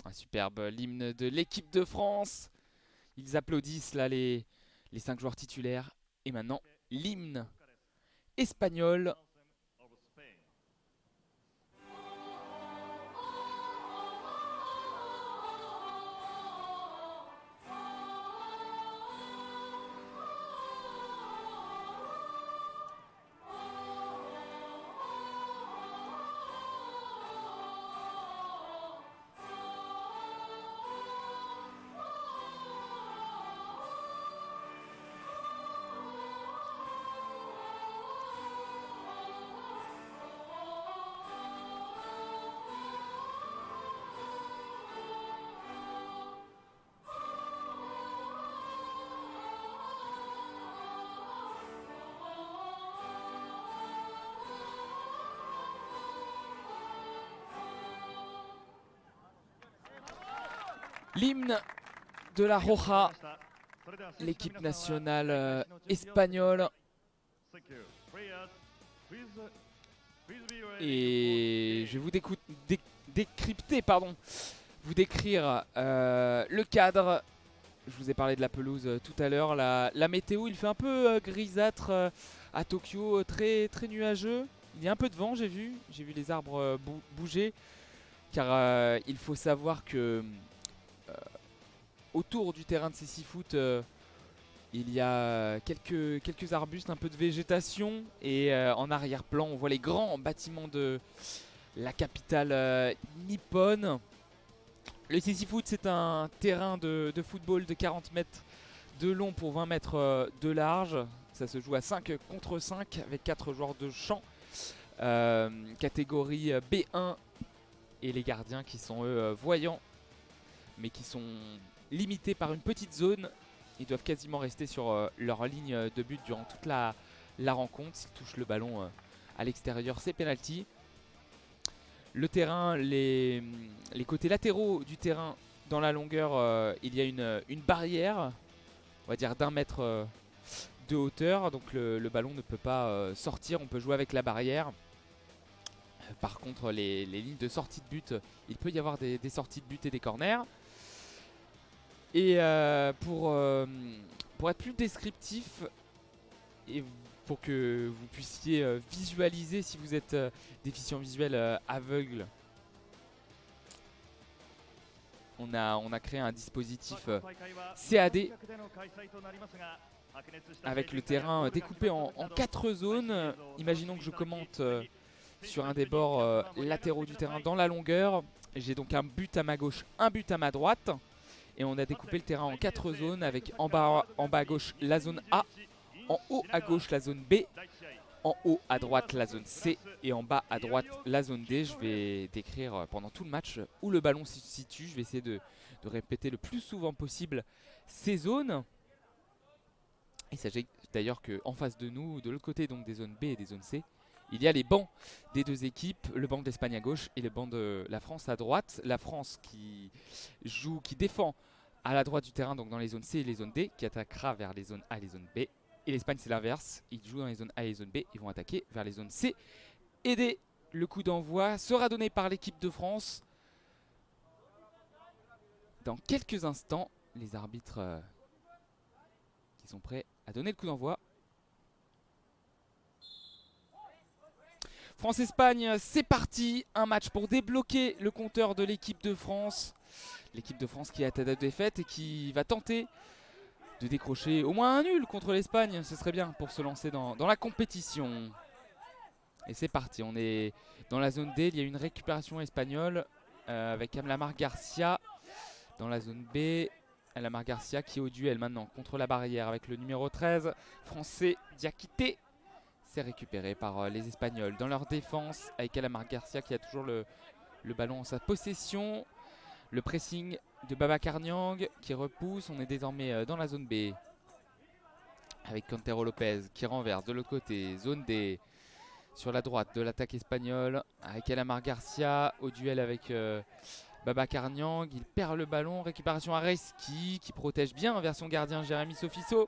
Un superbe l'hymne de l'équipe de France. Ils applaudissent là les 5 joueurs titulaires. Et maintenant, l'hymne espagnol. L'hymne de la Roja, l'équipe nationale espagnole. Et je vais vous décrypter, vous décrire le cadre. Je vous ai parlé de la pelouse tout à l'heure. La météo, il fait un peu grisâtre à Tokyo, très nuageux. Il y a un peu de vent, j'ai vu les arbres bouger. Car il faut savoir que autour du terrain de Cécifoot, il y a quelques arbustes, un peu de végétation. Et en arrière-plan, on voit les grands bâtiments de la capitale nippone. Le Cécifoot, c'est un terrain de football de 40 mètres de long pour 20 mètres de large. Ça se joue à 5 contre 5 avec 4 joueurs de champ. Catégorie B1. Et les gardiens qui sont eux voyants, mais qui sont limités par une petite zone. Ils doivent quasiment rester sur leur ligne de but durant toute la rencontre. S'ils touchent le ballon à l'extérieur, c'est penalty. Le terrain, les côtés latéraux du terrain, dans la longueur, il y a une barrière, on va dire d'1 mètre de hauteur. Donc le ballon ne peut pas sortir, on peut jouer avec la barrière. Par contre, les lignes de sortie de but, il peut y avoir des sorties de but et des corners. Et pour être plus descriptif, et pour que vous puissiez visualiser si vous êtes déficient visuel aveugle, on a créé un dispositif CAD avec le terrain découpé en 4 zones. Imaginons que je commente sur un des bords latéraux du terrain dans la longueur. J'ai donc un but à ma gauche, un but à ma droite. Et on a découpé le terrain en 4 zones avec en bas à gauche la zone A, en haut à gauche la zone B, en haut à droite la zone C et en bas à droite la zone D. Je vais décrire pendant tout le match où le ballon se situe. Je vais essayer de répéter le plus souvent possible ces zones. Il s'agit d'ailleurs qu'en face de nous, de l'autre côté donc des zones B et des zones C, il y a les bancs des deux équipes, le banc de l'Espagne à gauche et le banc de la France à droite. La France qui défend à la droite du terrain, donc dans les zones C et les zones D, qui attaquera vers les zones A et les zones B. Et l'Espagne c'est l'inverse, ils jouent dans les zones A et les zones B, ils vont attaquer vers les zones C et D. Le coup d'envoi sera donné par l'équipe de France dans quelques instants. Les arbitres qui sont prêts à donner le coup d'envoi. France-Espagne, c'est parti. Un match pour débloquer le compteur de l'équipe de France. L'équipe de France qui est à tête de défaite et qui va tenter de décrocher au moins un nul contre l'Espagne. Ce serait bien pour se lancer dans la compétition. Et c'est parti, on est dans la zone D. Il y a une récupération espagnole avec Amlamar Garcia dans la zone B. Amlamar Garcia qui est au duel maintenant contre la barrière avec le numéro 13 français Diakité. C'est récupéré par les Espagnols dans leur défense avec Amlamar Garcia qui a toujours le ballon en sa possession. Le pressing de Babacar Niang qui repousse. On est désormais dans la zone B avec Cantero Lopez qui renverse de l'autre côté. Zone D sur la droite de l'attaque espagnole avec Amlamar Garcia au duel avec Babacar Niang. Il perd le ballon. Récupération à Reski qui protège bien vers son gardien Jérémy Sofiso.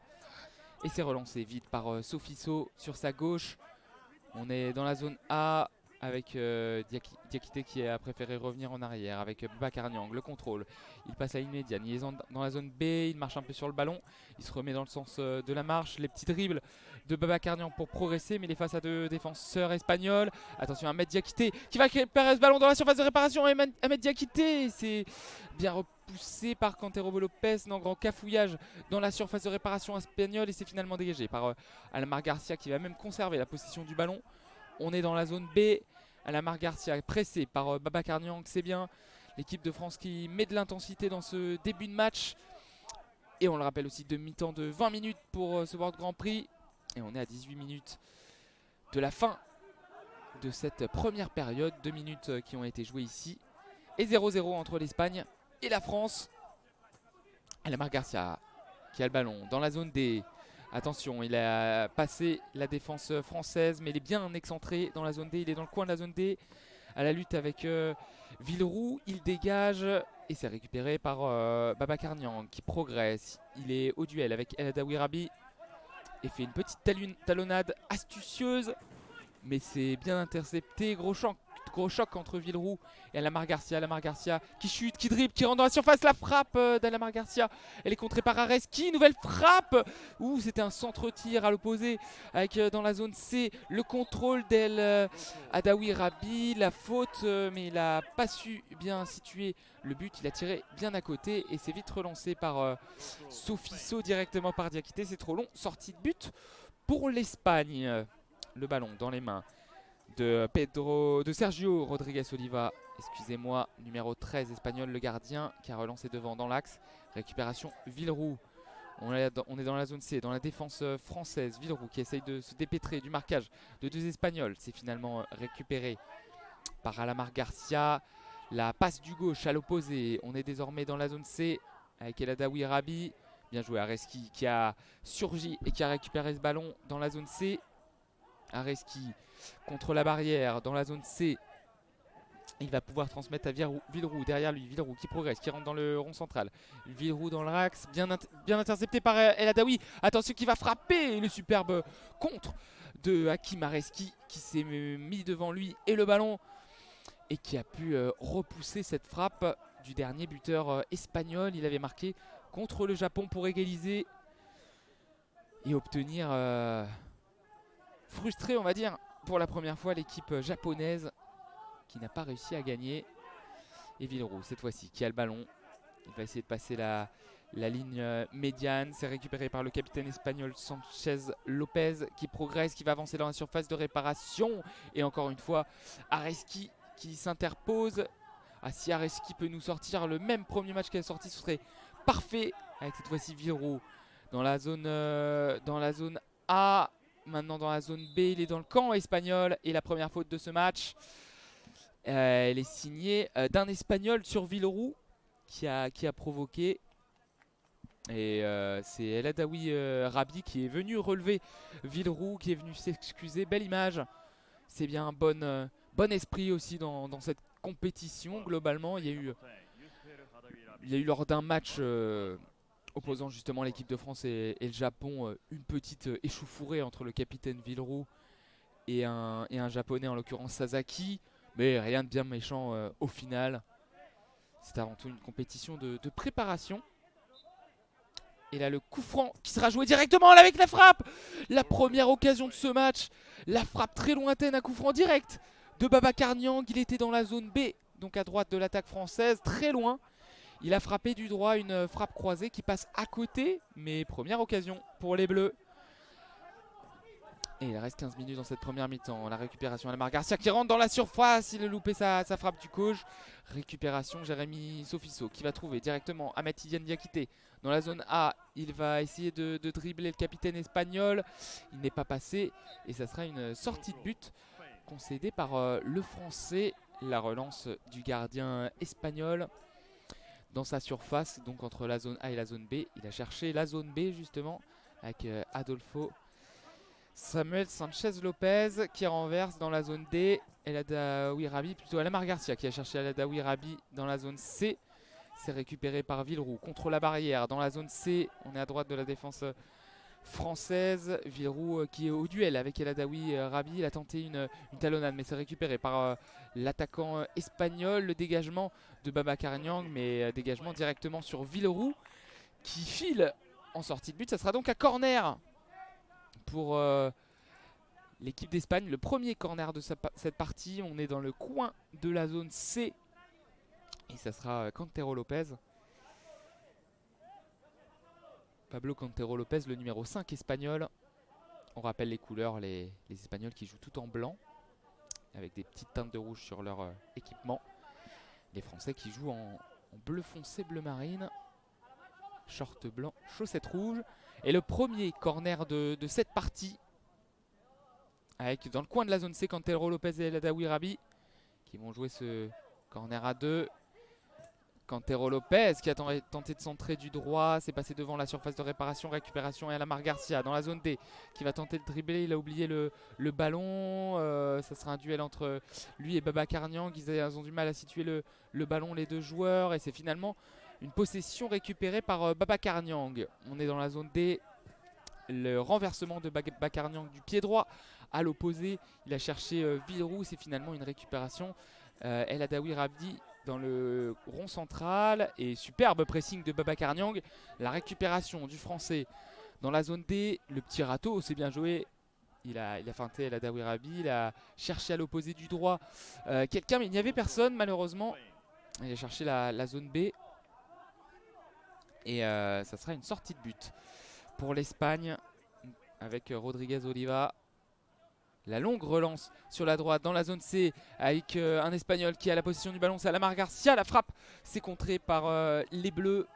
Et c'est relancé vite par Sofiso sur sa gauche. On est dans la zone A avec Diakité qui a préféré revenir en arrière avec Babacar Niang, le contrôle. Il passe à la ligne médiane, il est dans la zone B, il marche un peu sur le ballon, il se remet dans le sens de la marche, les petits dribbles de Babacar Niang pour progresser, mais il est face à deux défenseurs espagnols. Attention à Ahmed Diakité qui va récupérer ce ballon dans la surface de réparation. Ahmed Diakité, c'est bien repoussé par Cantero Lopez, dans grand cafouillage dans la surface de réparation espagnole, et c'est finalement dégagé par Alamar Garcia qui va même conserver la possession du ballon. On est dans la zone B. Alamar Garcia pressé par Babacar Niang, c'est bien. L'équipe de France qui met de l'intensité dans ce début de match. Et on le rappelle aussi, demi-temps de 20 minutes pour ce World Grand Prix. Et on est à 18 minutes de la fin de cette première période. 2 minutes qui ont été jouées ici. Et 0-0 entre l'Espagne et la France. Alamar Garcia qui a le ballon dans la zone D. Attention, il a passé la défense française, mais il est bien excentré dans la zone D. Il est dans le coin de la zone D, à la lutte avec Villeroux. Il dégage et c'est récupéré par Babacar Niang qui progresse. Il est au duel avec El Hadaoui Rabi et fait une petite talonnade astucieuse, mais c'est bien intercepté. Gros choc entre Villeroux et Alamar Garcia. Alamar Garcia qui chute, qui dribble, qui rentre dans la surface. La frappe d'Alamar Garcia, elle est contrée par Areski. Nouvelle frappe. Ouh, c'était un centre-tir à l'opposé avec dans la zone C le contrôle d'El Hadaoui Rabi. La faute, mais il n'a pas su bien situer le but. Il a tiré bien à côté et c'est vite relancé par Sofiso directement par Diakité. C'est trop long. Sortie de but pour l'Espagne. Le ballon dans les mains de Sergio Rodriguez Oliva, excusez-moi, numéro 13 espagnol, le gardien qui a relancé devant dans l'axe. Récupération Villeroux. On est dans la zone C, dans la défense française. Villeroux qui essaye de se dépêtrer du marquage de deux espagnols. C'est finalement récupéré par Alamar Garcia. La passe du gauche à l'opposé. On est désormais dans la zone C avec El Hadaoui Rabi. Bien joué Areski qui a surgi et qui a récupéré ce ballon dans la zone C. Areski contre la barrière dans la zone C. Il va pouvoir transmettre à Villeroux derrière lui. Villeroux qui progresse, qui rentre dans le rond central. Villeroux dans l'axe, bien intercepté par El Hadaoui. Attention qui va frapper le superbe contre de Hakim Areski qui s'est mis devant lui et le ballon. Et qui a pu repousser cette frappe du dernier buteur espagnol. Il avait marqué contre le Japon pour égaliser et obtenir... frustré, on va dire, pour la première fois l'équipe japonaise qui n'a pas réussi à gagner. Et Villeroux cette fois-ci qui a le ballon, il va essayer de passer la ligne médiane. C'est récupéré par le capitaine espagnol Sanchez Lopez qui progresse, qui va avancer dans la surface de réparation. Et encore une fois Areski qui s'interpose. Si Areski peut nous sortir le même premier match qu'elle a sorti, ce serait parfait. Avec cette fois-ci Villeroux dans la zone A. Maintenant dans la zone B, il est dans le camp espagnol. Et la première faute de ce match, elle est signée d'un espagnol sur Villeroux qui a provoqué. Et c'est El Hadaoui Rabi qui est venu relever Villeroux, qui est venu s'excuser. Belle image. C'est bien un bon esprit aussi dans cette compétition. Globalement, il y a eu lors d'un match... opposant justement l'équipe de France et le Japon, une petite échauffourée entre le capitaine Villeroux et un japonais, en l'occurrence Sasaki, mais rien de bien méchant au final. C'est avant tout une compétition de préparation. Et là le coup franc qui sera joué directement avec la frappe. La première occasion de ce match, la frappe très lointaine, un coup franc direct de Babacar Niang. Il était dans la zone B, donc à droite de l'attaque française, très loin. Il a frappé du droit, une frappe croisée qui passe à côté, mais première occasion pour les Bleus. Et il reste 15 minutes dans cette première mi-temps. La récupération Alamar Garcia qui rentre dans la surface. Il a loupé sa frappe du gauche. Récupération Jérémy Sofiso qui va trouver directement Ahmed Tidiane Diakité dans la zone A. Il va essayer de dribbler le capitaine espagnol. Il n'est pas passé et ça sera une sortie de but concédée par le Français. La relance du gardien espagnol dans sa surface, donc entre la zone A et la zone B. Il a cherché la zone B justement avec Adolfo Samuel Sanchez Lopez qui renverse dans la zone D. El Hadaoui Rabi, plutôt Alamar Garcia qui a cherché El Hadaoui Rabi dans la zone C. C'est récupéré par Villeroux contre la barrière dans la zone C. On est à droite de la défense française. Villeroux qui est au duel avec El Haddaoui Rabi. Il a tenté une talonnade, mais c'est récupéré par l'attaquant espagnol. Le dégagement de Babacar Niang, mais dégagement directement sur Villeroux qui file en sortie de but. Ça sera donc un corner pour l'équipe d'Espagne. Le premier corner de cette partie. On est dans le coin de la zone C. Et ça sera Cantero Lopez. Pablo Cantero Lopez, le numéro 5 espagnol. On rappelle les couleurs, les Espagnols qui jouent tout en blanc, avec des petites teintes de rouge sur leur équipement. Les Français qui jouent en bleu foncé, bleu marine, short blanc, chaussettes rouges. Et le premier corner de cette partie, avec dans le coin de la zone C, Cantero Lopez et El Haddaoui Rabi, qui vont jouer ce corner à 2. Cantero Lopez qui a tenté de centrer du droit, s'est passé devant la surface de récupération et Alamar Garcia dans la zone D qui va tenter de dribbler, il a oublié le ballon, ça sera un duel entre lui et Babacar Niang, ils ont du mal à situer le ballon les deux joueurs et c'est finalement une possession récupérée par Babacar Niang. On est dans la zone D, le renversement de Babacar Niang du pied droit à l'opposé, il a cherché Villeroux, c'est finalement une récupération. El Haddaoui Rabi dans le rond central et superbe pressing de Babacar Niang. La récupération du français dans la zone D, le petit râteau, c'est bien joué. Il a feinté El Haddaoui Rabi, il a cherché à l'opposé du droit quelqu'un, mais il n'y avait personne malheureusement. Il a cherché la zone B et ça sera une sortie de but pour l'Espagne avec Rodriguez Oliva. La longue relance sur la droite dans la zone C avec un Espagnol qui a la possession du ballon, c'est Alamar Garcia. La frappe, c'est contré par les Bleus.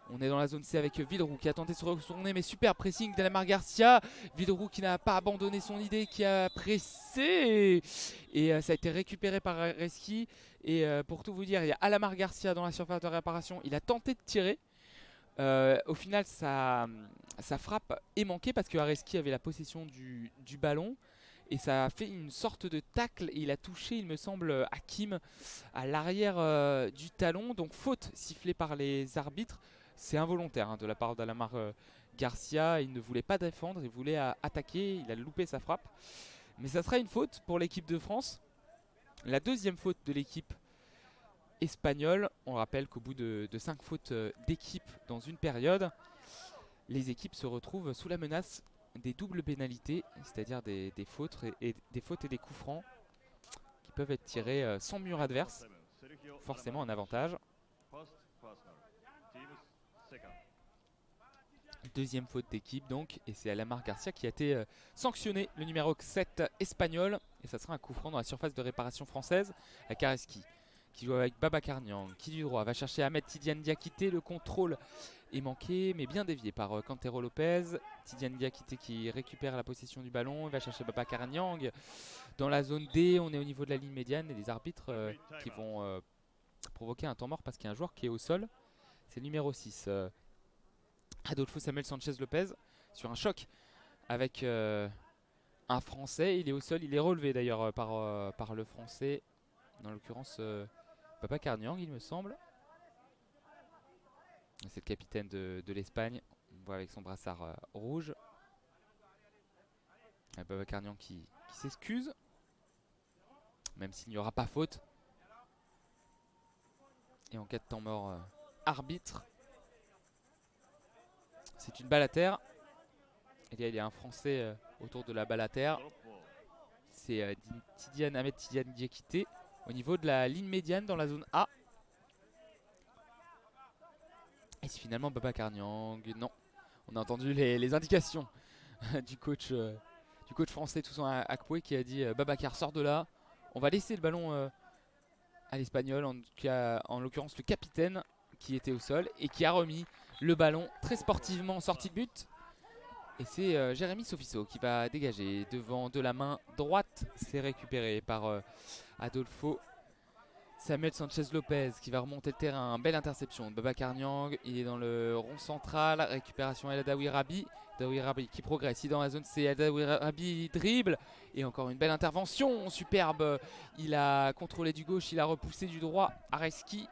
On est dans la zone C avec Villeroux qui a tenté de se retourner, mais super pressing d'Alamar Garcia. Villeroux qui n'a pas abandonné son idée, qui a pressé. Et ça a été récupéré par Areski. Et pour tout vous dire, il y a Alamar Garcia dans la surface de réparation. Il a tenté de tirer. Au final, sa frappe est manquée parce que Areski avait la possession du ballon. Et ça a fait une sorte de tacle et il a touché, il me semble, Hakim à l'arrière du talon. Donc faute sifflée par les arbitres. C'est involontaire de la part d'Alamar Garcia. Il ne voulait pas défendre, il voulait attaquer. Il a loupé sa frappe. Mais ça sera une faute pour l'équipe de France. La deuxième faute de l'équipe espagnole. On rappelle qu'au bout de 5 fautes d'équipe dans une période, les équipes se retrouvent sous la menace des doubles pénalités, c'est-à-dire des fautes et des coups francs qui peuvent être tirés sans mur adverse, forcément un avantage. Deuxième faute d'équipe donc, et c'est Alamar Garcia qui a été sanctionné, le numéro 7 espagnol, et ça sera un coup franc dans la surface de réparation française à Kareski, qui joue avec Babacar Niang, qui du droit va chercher Ahmed Tidiane Diakité. Le contrôle est manqué mais bien dévié par Cantero Lopez. Tidiane Diakité qui récupère la possession du ballon, il va chercher Babacar Niang dans la zone D. On est au niveau de la ligne médiane et des arbitres qui vont provoquer un temps mort parce qu'il y a un joueur qui est au sol. C'est le numéro 6 Adolfo Samuel Sanchez Lopez sur un choc avec un français. Il est au sol, il est relevé d'ailleurs par le français, en l'occurrence Babacar Niang il me semble. C'est le capitaine de l'Espagne. On voit avec son brassard rouge. Babacar Niang qui s'excuse. Même s'il n'y aura pas faute. Et en cas de temps mort, arbitre. C'est une balle à terre. Et il y a un Français autour de la balle à terre. C'est Ahmed Tidiane Diakité au niveau de la ligne médiane dans la zone A. Et c'est finalement Babacar Niang. Non, on a entendu les indications du coach français Toussaint Akpoué qui a dit Babacar sort de là. On va laisser le ballon à l'Espagnol, en l'occurrence le capitaine qui était au sol et qui a remis le ballon très sportivement en sortie de but. Et c'est Jérémy Sofiso qui va dégager devant de la main droite. C'est récupéré par Adolfo Samuel Sanchez Lopez qui va remonter le terrain. Belle interception de Babacar Niang. Il est dans le rond central. Récupération El Haddaoui Rabi. Haddaoui Rabi qui progresse. Il est dans la zone C. El Haddaoui Rabi dribble. Et encore une belle intervention. Superbe. Il a contrôlé du gauche. Il a repoussé du droit. Areski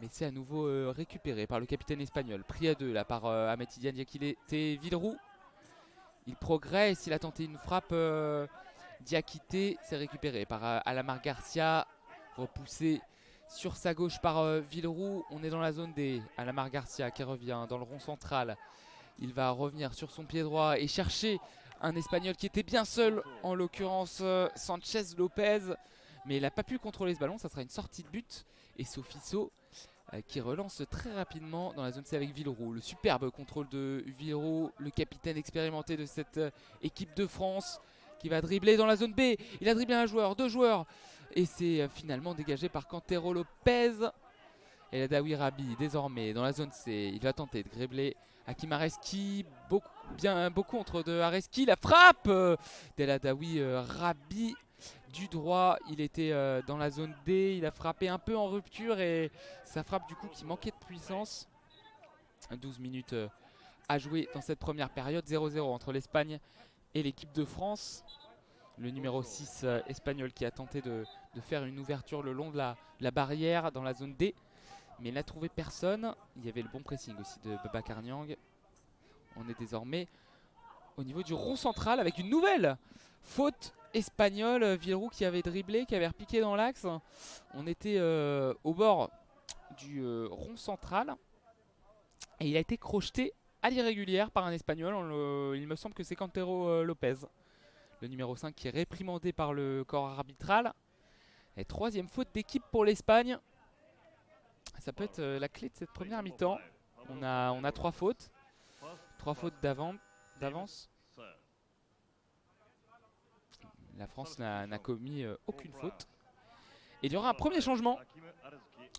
Mais c'est à nouveau récupéré par le capitaine espagnol. Pris à deux là par Ahmed Tidiane Diakité Villeroux. Il progresse, il a tenté une frappe. Diakité, c'est récupéré par Alamar Garcia. Repoussé sur sa gauche par Villeroux. On est dans la zone D. Alamar Garcia qui revient dans le rond central. Il va revenir sur son pied droit et chercher un Espagnol qui était bien seul, en l'occurrence Sanchez Lopez. Mais il n'a pas pu contrôler ce ballon, ça sera une sortie de but. Et Sofiso qui relance très rapidement dans la zone C avec Villeroux. Le superbe contrôle de Villeroux, le capitaine expérimenté de cette équipe de France, qui va dribbler dans la zone B. Il a dribblé un joueur, deux joueurs. Et c'est finalement dégagé par Cantero Lopez. Et la Dawi Rabi désormais dans la zone C. Il va tenter de dribbler Hakim Areski. Beaucoup contre de Areski. La frappe d'Eladaoui Rabi du droit. Il était dans la zone D. Il a frappé un peu en rupture. Et sa frappe du coup qui manquait de puissance. 12 minutes à jouer dans cette première période. 0-0 entre l'Espagne et l'équipe de France. Le numéro 6 espagnol qui a tenté de faire une ouverture le long de la barrière dans la zone D. Mais il n'a trouvé personne. Il y avait le bon pressing aussi de Babacar Niang. On est désormais au niveau du rond central avec une nouvelle faute espagnole. Villeroux qui avait dribblé, qui avait repiqué dans l'axe. On était au bord du rond central. Et il a été crocheté à l'irrégulière par un espagnol. Il me semble que c'est Cantero Lopez. Le numéro 5 qui est réprimandé par le corps arbitral. Et troisième faute d'équipe pour l'Espagne. Ça peut être la clé de cette première mi-temps. On a trois fautes. Trois fautes d'avance. La France n'a commis aucune faute. Et il y aura un premier changement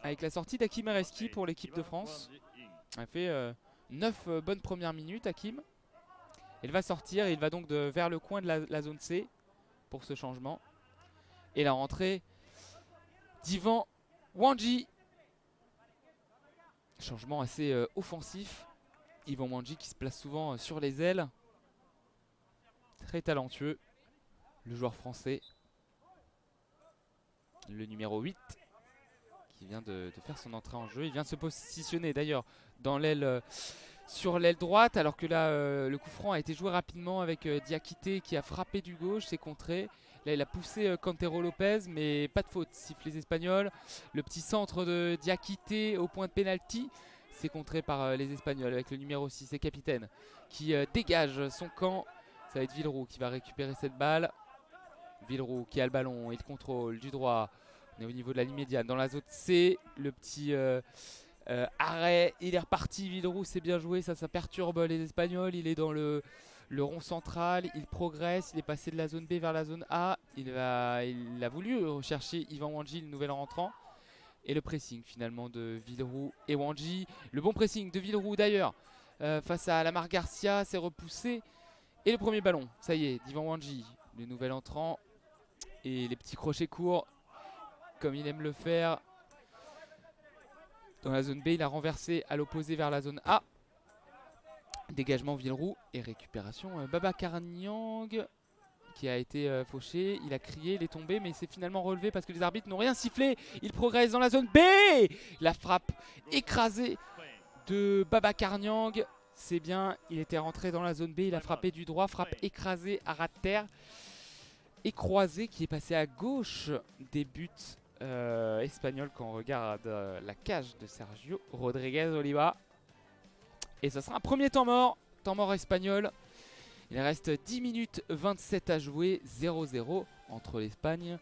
avec la sortie d'Hakim Areski pour l'équipe de France. Il a fait 9 bonnes premières minutes, Hakim. Il va sortir et il va donc vers le coin de la zone C pour ce changement. Et la rentrée d'Ivan Wandji. Changement assez offensif. Ivan Wandji qui se place souvent sur les ailes. Très talentueux. Le joueur français. Le numéro 8 qui vient de faire son entrée en jeu. Il vient de se positionner d'ailleurs dans l'aile, sur l'aile droite. Alors que là, le coup franc a été joué rapidement avec Diakité qui a frappé du gauche. C'est contré. Là, il a poussé Cantero Lopez, mais pas de faute. Siffle les Espagnols. Le petit centre de Diakité au point de pénalty. C'est contré par les Espagnols avec le numéro 6 et capitaine qui dégage son camp. Ça va être Villeroux qui va récupérer cette balle. Villeroux qui a le ballon, il contrôle du droit. On est au niveau de la ligne médiane. Dans la zone C, le petit arrêt. Il est reparti. Villeroux, c'est bien joué. Ça perturbe les Espagnols. Il est dans le rond central. Il progresse. Il est passé de la zone B vers la zone A. Il a voulu rechercher Ivan Wandji, le nouvel rentrant. Et le pressing finalement de Villeroux et Wandji. Le bon pressing de Villeroux d'ailleurs face à Alamar Garcia. C'est repoussé. Et le premier ballon, ça y est, d'Ivan Wandji, le nouvel entrant. Et les petits crochets courts, comme il aime le faire. Dans la zone B, il a renversé à l'opposé vers la zone A. Dégagement Villeroux et récupération Babacar Niang qui a été fauché. Il a crié, il est tombé, mais il s'est finalement relevé parce que les arbitres n'ont rien sifflé. Il progresse dans la zone B. La frappe écrasée de Babacar Niang. C'est bien, il était rentré dans la zone B, il a frappé du droit, frappe écrasée à ras de terre. Et croisé qui est passé à gauche des buts espagnols quand on regarde la cage de Sergio Rodriguez Oliva. Et ça sera un premier temps mort espagnol. Il reste 10 minutes 27 à jouer, 0-0 entre l'Espagne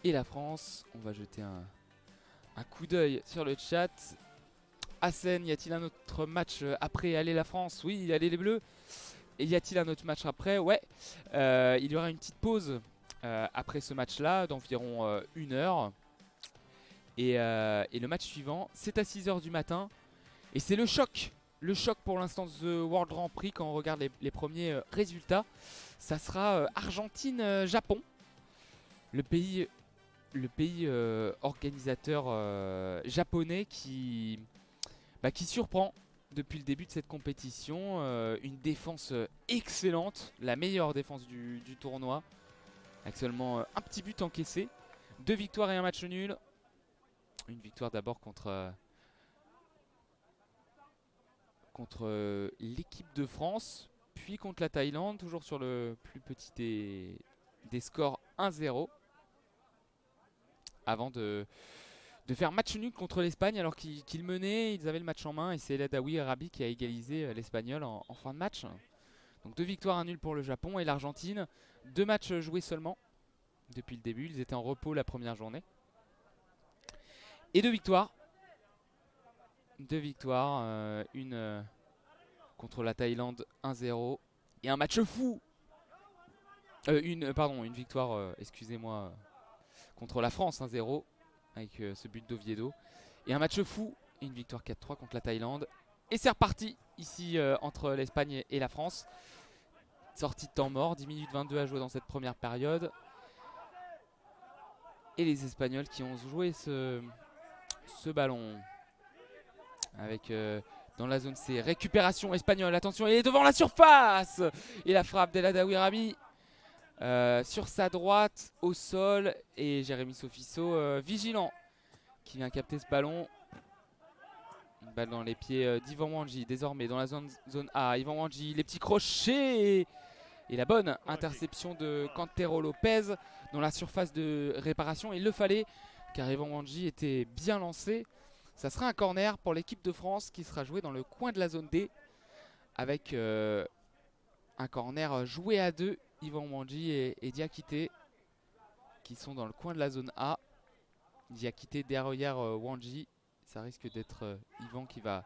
et la France. On va jeter un coup d'œil sur le chat. Hassen, y a-t-il un autre match après Allez la France? Oui, allez les Bleus. Et y a-t-il un autre match après? Ouais, il y aura une petite pause après ce match-là d'environ 1 heure. Et le match suivant, c'est à 6 h du matin. Et c'est le choc. Le choc pour l'instant de The World Grand Prix quand on regarde les premiers résultats. Ça sera Argentine-Japon. Le pays organisateur japonais qui surprend depuis le début de cette compétition. Une défense excellente, la meilleure défense du tournoi. Avec seulement un petit but encaissé. 2 victoires et un match nul. Une victoire d'abord contre contre l'équipe de France, puis contre la Thaïlande, toujours sur le plus petit des scores 1-0, avant de faire match nul contre l'Espagne alors qu'ils menaient, ils avaient le match en main, et c'est El Haddaoui Rabi qui a égalisé l'Espagnol en fin de match. Donc 2 victoires, 1 nul pour le Japon, et l'Argentine, 2 matchs joués seulement depuis le début, ils étaient en repos la première journée. Et 2 victoires. 2 victoires, une contre la Thaïlande 1-0, et un match fou. Une victoire, excusez-moi, contre la France 1-0 avec ce but d'Oviedo. Et un match fou, et une victoire 4-3 contre la Thaïlande. Et c'est reparti ici entre l'Espagne et la France. Sortie de temps mort, 10 minutes 22 à jouer dans cette première période. Et les Espagnols qui ont joué ce ballon. Avec dans la zone C, récupération espagnole, attention, il est devant la surface. Et la frappe d'El Haddaoui Rabi sur sa droite, au sol. Et Jérémy Sofiso vigilant, qui vient capter ce ballon. Une balle dans les pieds d'Yvan Wandji, désormais dans la zone A. Yvan Wandji, les petits crochets et la bonne interception de Cantero Lopez dans la surface de réparation. Il le fallait, car Yvan Wandji était bien lancé. Ça sera un corner pour l'équipe de France qui sera joué dans le coin de la zone D, avec un corner joué à 2. Yvan Wandji et Diakité qui sont dans le coin de la zone A. Diakité derrière Wandji. Ça risque d'être Yvan qui va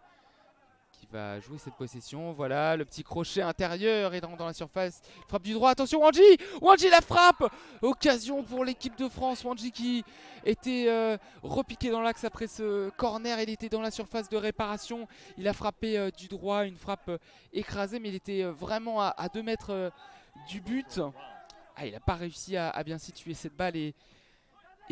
jouer cette possession. Voilà, le petit crochet intérieur et dans la surface. Frappe du droit, attention Wandji. Wandji la frappe. Occasion pour l'équipe de France. Wandji qui était repiqué dans l'axe après ce corner. Il était dans la surface de réparation. Il a frappé du droit, une frappe écrasée, mais il était vraiment à 2 mètres du but. Ah, il n'a pas réussi à bien situer cette balle et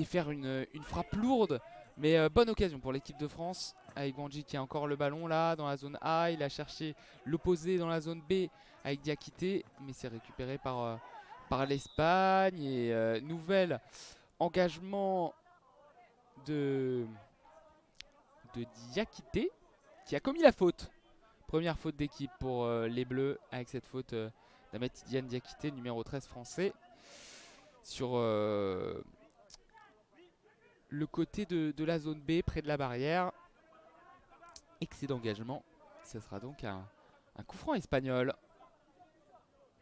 faire une frappe lourde. Mais bonne occasion pour l'équipe de France, avec Wandji qui a encore le ballon là dans la zone A. Il a cherché l'opposé dans la zone B avec Diakité, mais c'est récupéré par l'Espagne. Et nouvel engagement de Diakité, qui a commis la faute. Première faute d'équipe pour les Bleus, avec cette faute d'Ahmed Tidiane Diakité, numéro 13 français, sur le côté de la zone B, près de la barrière. Excès d'engagement. Ce sera donc un coup franc espagnol.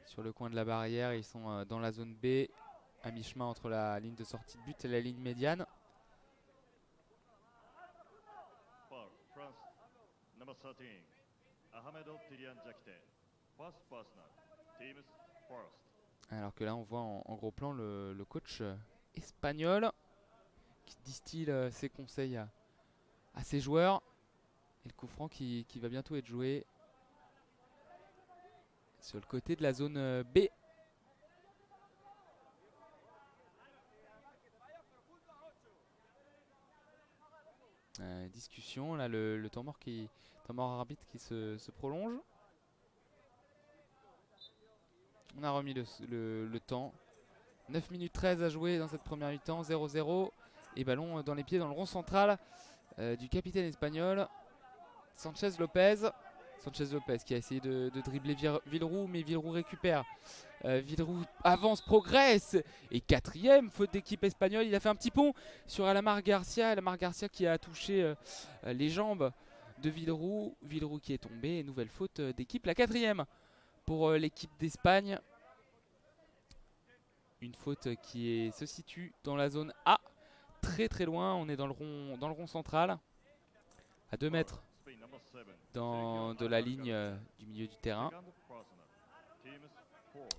Sur le coin de la barrière, ils sont dans la zone B, à mi-chemin entre la ligne de sortie de but et la ligne médiane. Alors que là, on voit en gros plan le coach espagnol qui distille ses conseils à ses joueurs. Et le coup franc qui va bientôt être joué sur le côté de la zone B. Discussion, là le temps mort arbitre qui se prolonge. On a remis le temps. 9 minutes 13 à jouer dans cette première mi-temps, 0-0. Et ballon dans les pieds, dans le rond central du capitaine espagnol, Sanchez Lopez. Sanchez Lopez qui a essayé de dribbler Villeroux, mais Villeroux récupère. Villeroux avance, progresse. Et 4e faute d'équipe espagnole. Il a fait un petit pont sur Alamar Garcia. Alamar Garcia qui a touché les jambes de Villeroux. Villeroux qui est tombé. Et nouvelle faute d'équipe, la 4e pour l'équipe d'Espagne. Une faute qui se situe dans la zone A. Très très loin, on est dans le rond central, à 2 mètres de la ligne du milieu du terrain.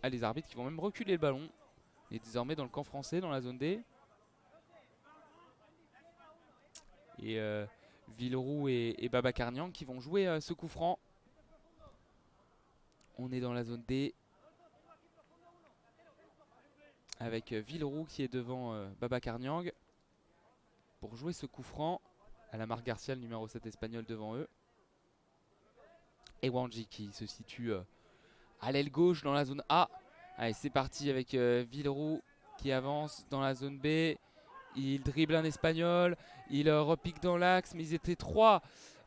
Ah, les arbitres qui vont même reculer le ballon. Il est désormais dans le camp français, dans la zone D. Et Villeroux et Babacar Niang qui vont jouer ce coup franc. On est dans la zone D, avec Villeroux qui est devant Babacar Niang pour jouer ce coup franc. Alamar Garcia, le numéro 7 espagnol, devant eux. Et Wandji qui se situe à l'aile gauche dans la zone A. Allez, c'est parti avec Villeroux qui avance dans la zone B. Il dribble un espagnol, il repique dans l'axe, mais ils étaient 3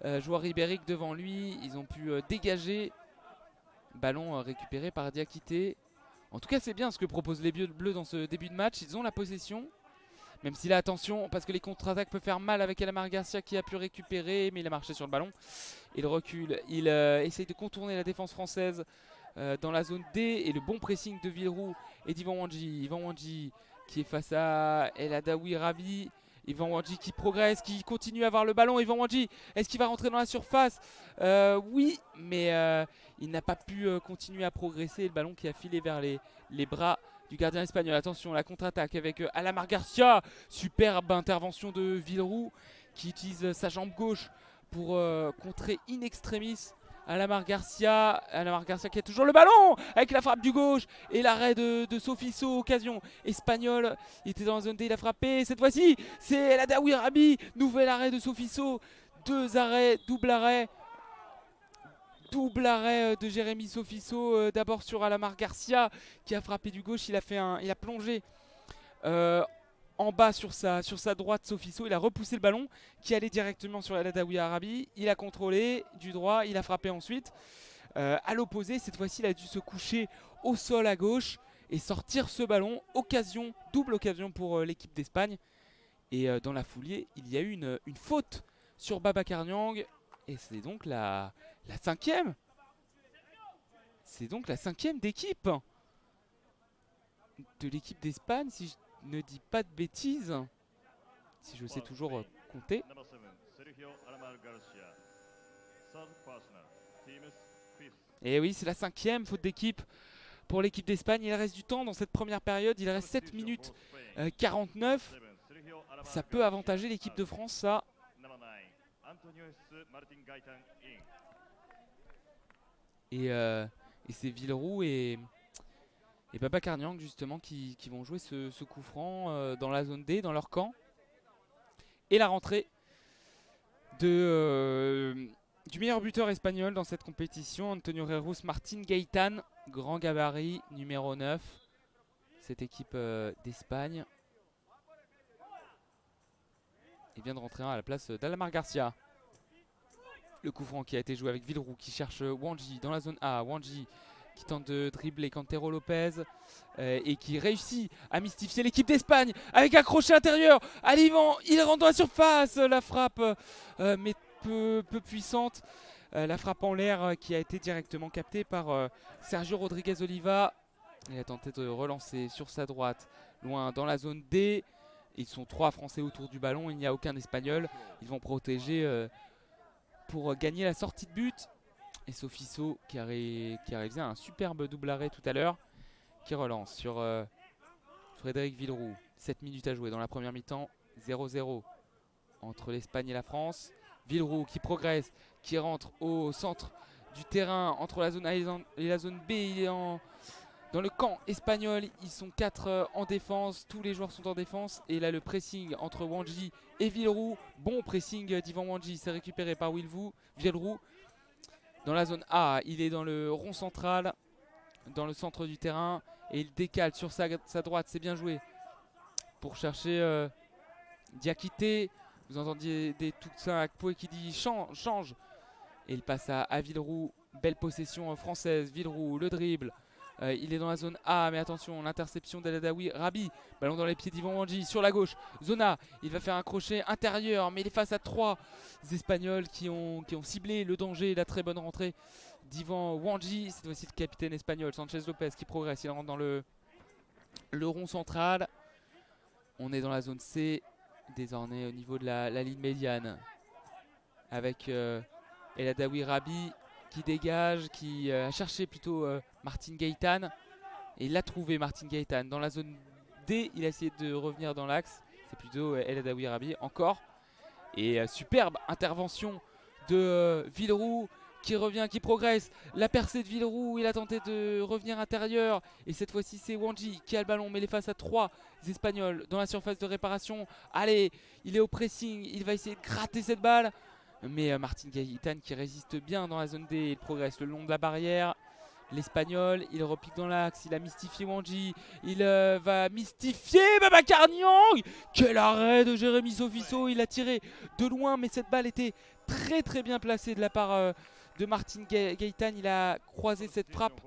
joueur ibérique devant lui. Ils ont pu dégager. Ballon récupéré par Diakité. En tout cas, c'est bien ce que proposent les Bleus dans ce début de match. Ils ont la possession. Même si là, attention, parce que les contre-attaques peuvent faire mal avec Alamar Garcia qui a pu récupérer, mais il a marché sur le ballon. Il recule, il essaye de contourner la défense française dans la zone D. Et le bon pressing de Villeroux et d'Ivan Wandji. Ivan Wandji qui est face à El Adaoui Rabi. Ivan Wandji qui progresse, qui continue à avoir le ballon. Ivan Wandji, est-ce qu'il va rentrer dans la surface? Oui, mais il n'a pas pu continuer à progresser. Le ballon qui a filé vers les bras du gardien espagnol. Attention, la contre-attaque avec Alamar Garcia. Superbe intervention de Villeroux qui utilise sa jambe gauche pour contrer in extremis Alamar Garcia. Alamar Garcia qui a toujours le ballon avec la frappe du gauche et l'arrêt de Sofiso. Occasion espagnole. Il était dans la zone D, il a frappé. Cette fois-ci, c'est El Adaoui Rabi. Nouvel arrêt de Sofiso. Deux arrêts, double arrêt. Double arrêt de Jérémy Sofiso, d'abord sur Alamar Garcia qui a frappé du gauche, il a plongé en bas sur sa droite. Sofiso, il a repoussé le ballon qui allait directement sur El Adaoui Rabi, il a contrôlé du droit, il a frappé ensuite. À l'opposé, cette fois-ci il a dû se coucher au sol à gauche et sortir ce ballon. Occasion, double occasion pour l'équipe d'Espagne. Et dans la foulée, il y a eu une faute sur Babacar Niang. Et c'est donc la cinquième. C'est donc la cinquième d'équipe de l'équipe d'Espagne, si je ne dis pas de bêtises. Si je sais toujours compter. Et oui, c'est la cinquième faute d'équipe pour l'équipe d'Espagne. Il reste du temps dans cette première période. Il reste 7 minutes 49. Ça peut avantager l'équipe de France, ça. Et c'est Villeroux et Babacar Niang justement qui vont jouer ce coup franc dans la zone D, dans leur camp. Et la rentrée du meilleur buteur espagnol dans cette compétition, Antonio Reus Martin Gaitán, grand gabarit, numéro 9. Cette équipe d'Espagne. Il vient de rentrer à la place d'Alamar Garcia. Le coup franc qui a été joué avec Villeroux qui cherche Wandji dans la zone A. Wandji qui tente de dribbler Cantero Lopez et qui réussit à mystifier l'équipe d'Espagne avec un crochet intérieur. Alivan, il rentre dans la surface. La frappe, mais peu puissante. La frappe en l'air qui a été directement captée par Sergio Rodriguez Oliva. Il a tenté de relancer sur sa droite, loin dans la zone D. Ils sont 3 Français autour du ballon, il n'y a aucun Espagnol. Ils vont protéger pour gagner la sortie de but. Et Sofiso qui a réalisé un superbe double arrêt tout à l'heure, qui relance sur Frédéric Villeroux. 7 minutes à jouer dans la première mi-temps, 0-0 entre l'Espagne et la France. Villeroux qui progresse, qui rentre au centre du terrain entre la zone A et la zone B. Il est dans le camp espagnol, ils sont 4 en défense, tous les joueurs sont en défense. Et là le pressing entre Wandji et Villeroux. Bon pressing d'Ivan Wandji, c'est récupéré par Villeroux. Dans la zone A, il est dans le rond central, dans le centre du terrain. Et il décale sur sa droite, c'est bien joué. Pour chercher Diakité. Vous entendiez des Toussaint Akpoué qui dit change. Et il passe à Villeroux. Belle possession française, Villeroux, le dribble. Il est dans la zone A, mais attention, l'interception d'El Adaoui Rabi. Ballon dans les pieds d'Ivan Wandji sur la gauche. Zona, il va faire un crochet intérieur, mais il est face à 3 Espagnols qui ont ciblé le danger. La très bonne rentrée d'Ivan Wandji. C'est aussi le capitaine espagnol, Sanchez Lopez, qui progresse. Il rentre dans le rond central. On est dans la zone C, désormais au niveau de la ligne médiane. Avec El Adaoui Rabi qui dégage, qui a cherché plutôt Martin Gaitán. Et il l'a trouvé, Martin Gaitán. Dans la zone D, il a essayé de revenir dans l'axe. C'est plutôt El Adaoui Rabi encore. Et superbe intervention de Villeroux qui revient, qui progresse. La percée de Villeroux, il a tenté de revenir intérieur. Et cette fois-ci, c'est Wandji qui a le ballon, mais il est face à 3 Espagnols dans la surface de réparation. Allez, il est au pressing, il va essayer de gratter cette balle. Mais Martin Gaitán qui résiste bien dans la zone D, il progresse le long de la barrière. l'Espagnol, il repique dans l'axe, il a mystifié Wandji, il va mystifier Babacar Niang. Quel arrêt de Jérémy Sofiso, il a tiré de loin, mais cette balle était très très bien placée de la part de Martin Gaëtan. Il a croisé cette frappe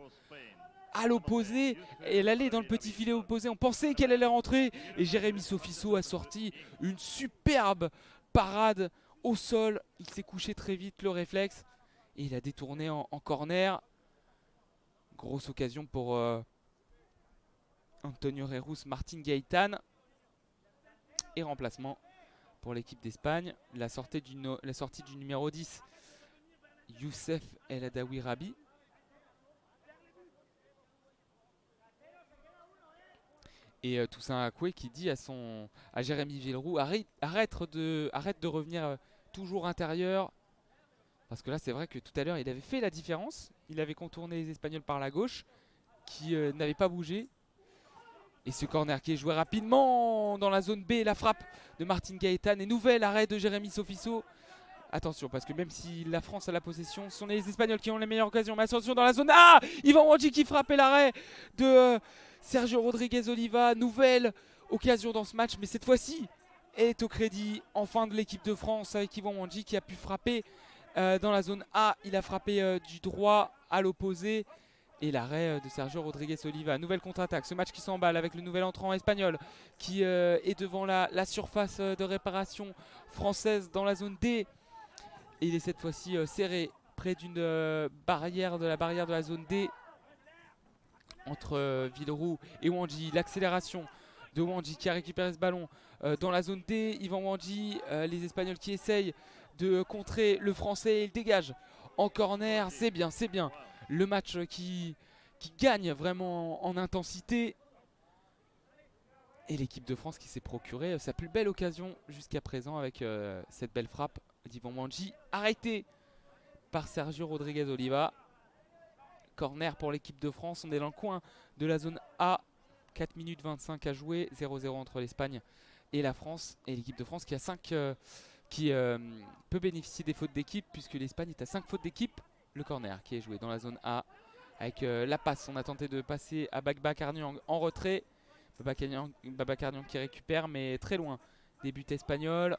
à l'opposé et elle allait dans le petit filet opposé. On pensait qu'elle allait rentrer et Jérémy Sofiso a sorti une superbe parade au sol. Il s'est couché très vite, le réflexe, et il a détourné en corner. Grosse occasion pour Antonio Reus, Martin Gaëtan. Et remplacement pour l'équipe d'Espagne. La sortie du numéro 10, Youssef El Adawi Rabi. Et Toussaint Akoué qui dit à Jérémy Villeroux, arrête de revenir toujours intérieur. Parce que là, c'est vrai que tout à l'heure, il avait fait la différence. Il avait contourné les Espagnols par la gauche, qui n'avaient pas bougé. Et ce corner qui est joué rapidement dans la zone B, la frappe de Martin Gaëtan. Et nouvel arrêt de Jérémy Sofiso. Attention, parce que même si la France a la possession, ce sont les Espagnols qui ont les meilleures occasions. Mais attention dans la zone A, Yvan Wandji qui frappe et l'arrêt de Sergio Rodriguez Oliva. Nouvelle occasion dans ce match, mais cette fois-ci est au crédit enfin de l'équipe de France avec Yvan Wandji qui a pu frapper dans la zone A. Il a frappé du droit à l'opposé. Et l'arrêt de Sergio Rodriguez Oliva. Nouvelle contre-attaque. Ce match qui s'emballe avec le nouvel entrant espagnol qui est devant la surface de réparation française dans la zone D. Et il est cette fois-ci serré près d'une barrière de la zone D entre Villeroux et Wandji. L'accélération de Wandji qui a récupéré ce ballon dans la zone D. Yvan Wandji, les Espagnols qui essayent de contrer le Français. Il dégage en corner. C'est bien, c'est bien. Le match qui gagne vraiment en intensité. Et l'équipe de France qui s'est procuré sa plus belle occasion jusqu'à présent avec cette belle frappe d'Yvan Wandji. Arrêté par Sergio Rodriguez Oliva. Corner pour l'équipe de France. On est dans le coin de la zone A. 4 minutes 25 à jouer. 0-0 entre l'Espagne et la France. Et l'équipe de France qui peut bénéficier des fautes d'équipe puisque l'Espagne est à 5 fautes d'équipe. Le corner qui est joué dans la zone A avec la passe. On a tenté de passer à Babacar Niang en retrait. Babacar Niang qui récupère mais très loin des buts espagnols.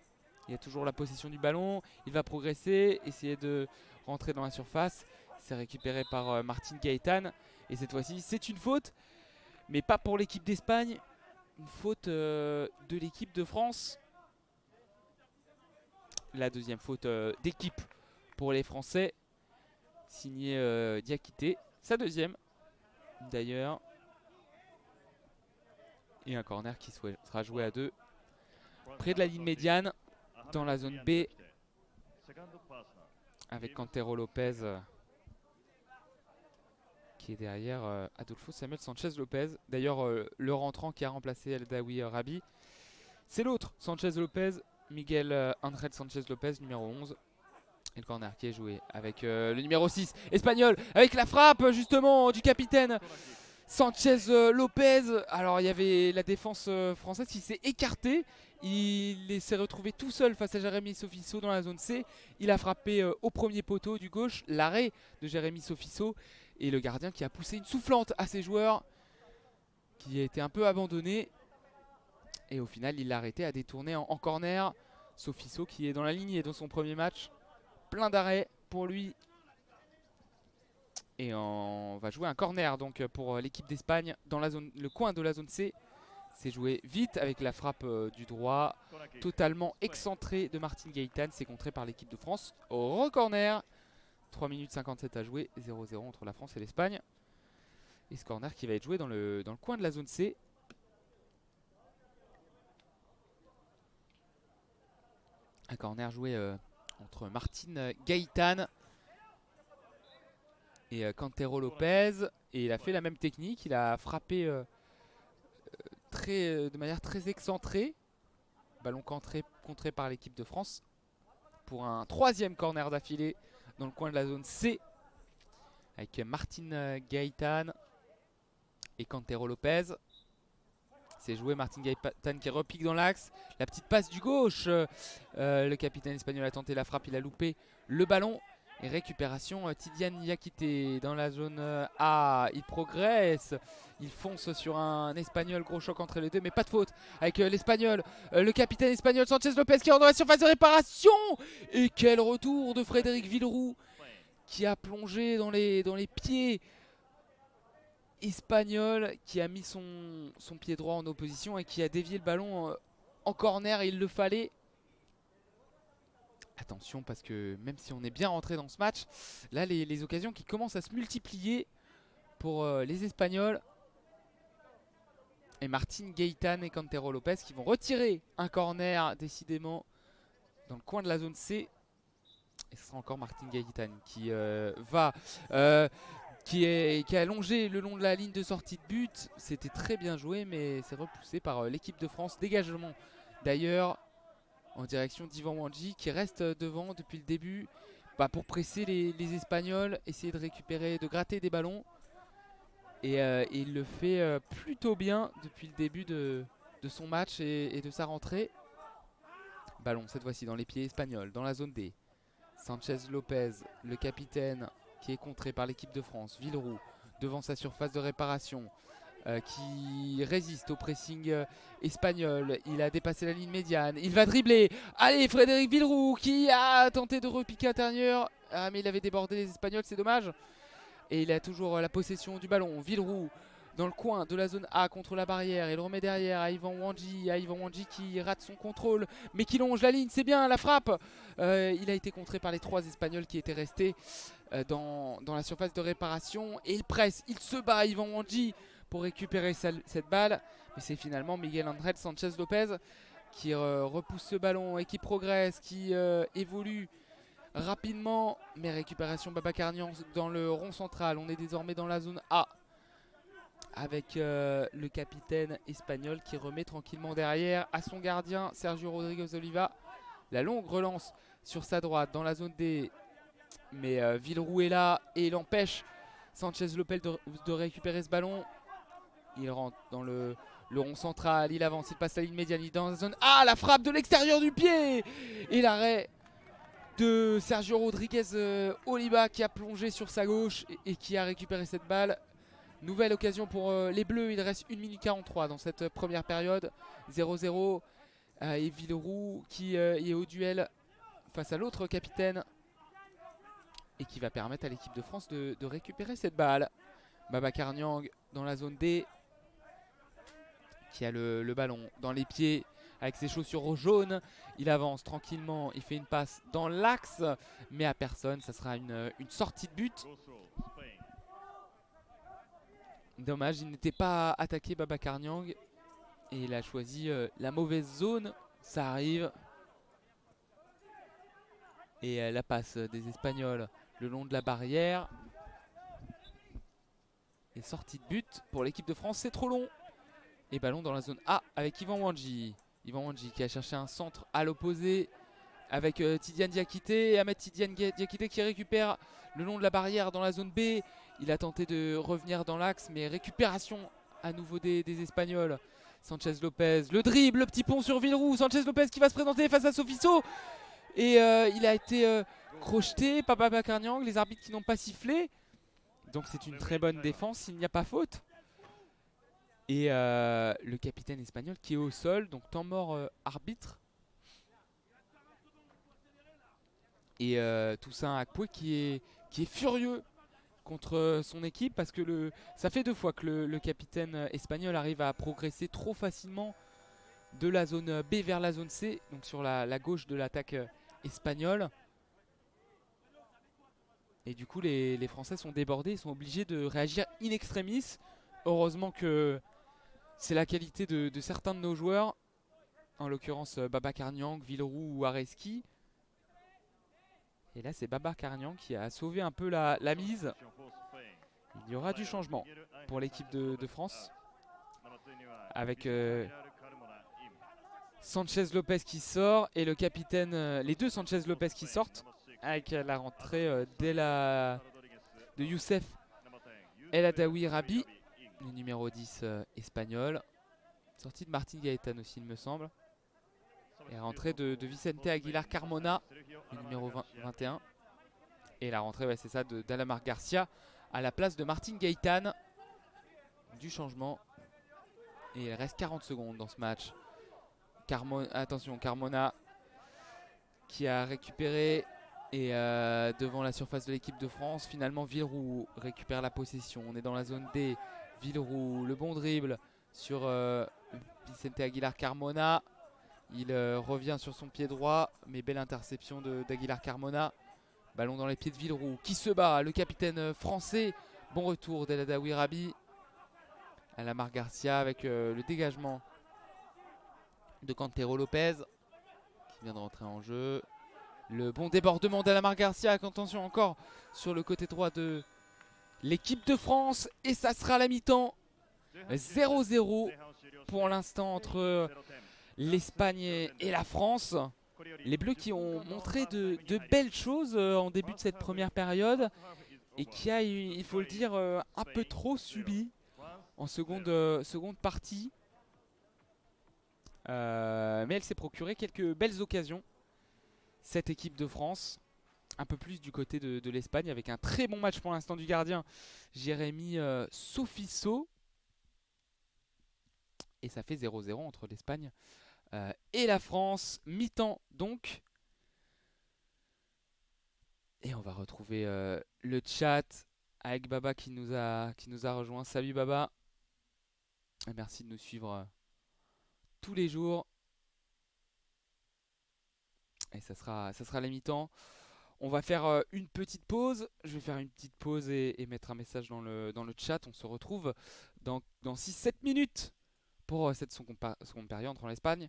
Il y a toujours la possession du ballon. Il va progresser, essayer de rentrer dans la surface. C'est récupéré par Martin Gaëtan. Et cette fois-ci, c'est une faute, mais pas pour l'équipe d'Espagne. Une faute de l'équipe de France. La deuxième faute d'équipe pour les Français. Signé Diakité. Sa deuxième, d'ailleurs. Et un corner qui sera joué à 2. Près de la ligne médiane, dans la zone B. Avec Cantero Lopez qui est derrière Adolfo Samuel Sanchez Lopez. D'ailleurs, le rentrant qui a remplacé El Adawi Rabi, c'est l'autre, Sanchez Lopez, Miguel Ángel Sanchez Lopez, numéro 11. Et le corner qui est joué avec le numéro 6, espagnol, avec la frappe justement du capitaine Sanchez Lopez. Alors il y avait la défense française qui s'est écartée. Il s'est retrouvé tout seul face à Jérémy Sofiso dans la zone C. Il a frappé au premier poteau du gauche, l'arrêt de Jérémy Sofiso. Et le gardien qui a poussé une soufflante à ses joueurs, qui a été un peu abandonné. Et au final il l'a arrêté, à détourner en corner. Sofiso qui est dans la lignée de son premier match. Plein d'arrêts pour lui. Et on va jouer un corner donc pour l'équipe d'Espagne dans le coin de la zone C. C'est joué vite avec la frappe du droit, totalement excentré de Martin Gaëtan. C'est contré par l'équipe de France au corner. 3 minutes 57 à jouer, 0-0 entre la France et l'Espagne. Et ce corner qui va être joué dans le coin de la zone C. Un corner joué entre Martin Gaëtan et Cantero Lopez. Et il a fait la même technique, il a frappé de manière très excentrée. Ballon contré par l'équipe de France pour un troisième corner d'affilée dans le coin de la zone C avec Martin Gaëtan et Cantero Lopez. C'est joué, Martin Gaëtan qui repique dans l'axe. La petite passe du gauche. Le capitaine espagnol a tenté la frappe, il a loupé le ballon. Et récupération, Tidiane Diakité dans la zone A, il progresse, il fonce sur un Espagnol, gros choc entre les deux, mais pas de faute avec l'Espagnol, le capitaine espagnol Sanchez Lopez qui rentre dans la surface de réparation. Et quel retour de Frédéric Villeroux qui a plongé dans les pieds espagnols, qui a mis son pied droit en opposition et qui a dévié le ballon en corner, il le fallait. Attention parce que même si on est bien rentré dans ce match, là les occasions qui commencent à se multiplier pour les Espagnols. Et Martin Gaitán et Cantero Lopez qui vont retirer un corner décidément dans le coin de la zone C. Et ce sera encore Martin Gaitán qui qui a longé le long de la ligne de sortie de but. C'était très bien joué mais c'est repoussé par l'équipe de France. Dégagement d'ailleurs en direction d'Ivan Wandji qui reste devant depuis le début pour presser les Espagnols, essayer de récupérer, de gratter des ballons. Et il le fait plutôt bien depuis le début de son match et de sa rentrée. Ballon cette fois-ci dans les pieds espagnols, dans la zone D. Sanchez Lopez, le capitaine, qui est contré par l'équipe de France. Villeroux devant sa surface de réparation. Qui résiste au pressing espagnol. Il a dépassé la ligne médiane. Il va dribbler. Allez, Frédéric Villeroux qui a tenté de repiquer intérieur. Ah, mais il avait débordé les Espagnols, c'est dommage. Et il a toujours la possession du ballon. Villeroux dans le coin de la zone A contre la barrière. Il remet derrière à Ivan Wandji. Qui rate son contrôle mais qui longe la ligne. C'est bien la frappe. Il a été contré par les 3 Espagnols qui étaient restés dans la surface de réparation. Et il presse. Il se bat Ivan Wandji pour récupérer cette balle. Mais c'est finalement Miguel Ángel Sanchez Lopez qui repousse ce ballon et qui progresse, qui évolue rapidement. Mais récupération Babacar Niang dans le rond central. On est désormais dans la zone A avec le capitaine espagnol qui remet tranquillement derrière à son gardien Sergio Rodríguez Oliva. La longue relance sur sa droite dans la zone D. Mais Villeroux est là et il empêche Sanchez Lopez de récupérer ce ballon. Il rentre dans le rond central, il avance, il passe la ligne médiane, il est dans la zone. Ah, la frappe de l'extérieur du pied. Et l'arrêt de Sergio Rodríguez Oliva qui a plongé sur sa gauche et qui a récupéré cette balle. Nouvelle occasion pour les Bleus, il reste 1 minute 43 dans cette première période. 0-0 et Villeroux qui est au duel face à l'autre capitaine et qui va permettre à l'équipe de France de récupérer cette balle. Babacar Niang dans la zone D qui a le ballon dans les pieds avec ses chaussures jaunes. Il avance tranquillement, il fait une passe dans l'axe mais à personne. Ça sera une sortie de but. Dommage, il n'était pas attaqué Babacar Niang et il a choisi la mauvaise zone. Ça arrive. Et la passe des Espagnols le long de la barrière. Et sortie de but pour l'équipe de France, c'est trop long. Et ballon dans la zone A avec Ivan Wandji. Ivan Wandji qui a cherché un centre à l'opposé avec Tidiane Diakité. Et Ahmed Tidiane Diakité qui récupère le long de la barrière dans la zone B. Il a tenté de revenir dans l'axe mais récupération à nouveau des Espagnols. Sanchez Lopez, le dribble, le petit pont sur Villeroux. Sanchez Lopez qui va se présenter face à Sofiso. Et il a été crocheté par Babacar Niang, les arbitres qui n'ont pas sifflé. Donc c'est une très bonne défense, il n'y a pas faute. Et le capitaine espagnol qui est au sol, donc temps mort arbitre. Et Toussaint Akpoué qui est furieux contre son équipe parce que ça fait 2 fois que le capitaine espagnol arrive à progresser trop facilement de la zone B vers la zone C, donc sur la gauche de l'attaque espagnole. Et du coup les Français sont débordés, ils sont obligés de réagir in extremis. Heureusement que c'est la qualité de certains de nos joueurs, en l'occurrence Babacar Niang, Villeroux ou Areski. Et là c'est Babacar Niang qui a sauvé un peu la mise. Il y aura du changement pour l'équipe de France avec Sanchez Lopez qui sort et le capitaine, les 2 Sanchez Lopez qui sortent avec la rentrée de Youssef El Adaoui Rabi, le numéro 10 espagnol. Sortie de Martin Gaitán aussi il me semble. Et rentrée de Vicente Aguilar Carmona, le numéro 21. Et la rentrée, ouais, c'est ça, d'Alamar Garcia à la place de Martin Gaëtan. Du changement. Et il reste 40 secondes dans ce match. Attention, Carmona qui a récupéré. Et devant la surface de l'équipe de France, finalement Villeroux récupère la possession. On est dans la zone D. Villeroux, le bon dribble sur Vicente Aguilar Carmona. Il revient sur son pied droit, mais belle interception d'Aguilar Carmona. Ballon dans les pieds de Villeroux qui se bat, le capitaine français. Bon retour d'El Haddaoui Rabi. Alamar Garcia avec le dégagement de Cantero Lopez qui vient de rentrer en jeu. Le bon débordement d'Alamar Garcia, attention encore sur le côté droit de l'équipe de France. Et ça sera la mi-temps. 0-0 pour l'instant entre l'Espagne et la France. Les Bleus qui ont montré de belles choses en début de cette première période et qui a, il faut le dire, un peu trop subi en seconde partie. Mais elle s'est procuré quelques belles occasions, cette équipe de France. Un peu plus du côté de l'Espagne avec un très bon match pour l'instant du gardien Jérémy Sofiso. Et ça fait 0-0 entre l'Espagne et la France. Mi-temps donc. Et on va retrouver le chat avec Baba qui nous a rejoint. Salut Baba. Et merci de nous suivre tous les jours. Et ça sera la mi-temps. On va faire une petite pause. Je vais faire une petite pause et mettre un message dans le chat. On se retrouve dans 6-7 minutes pour cette seconde période entre l'Espagne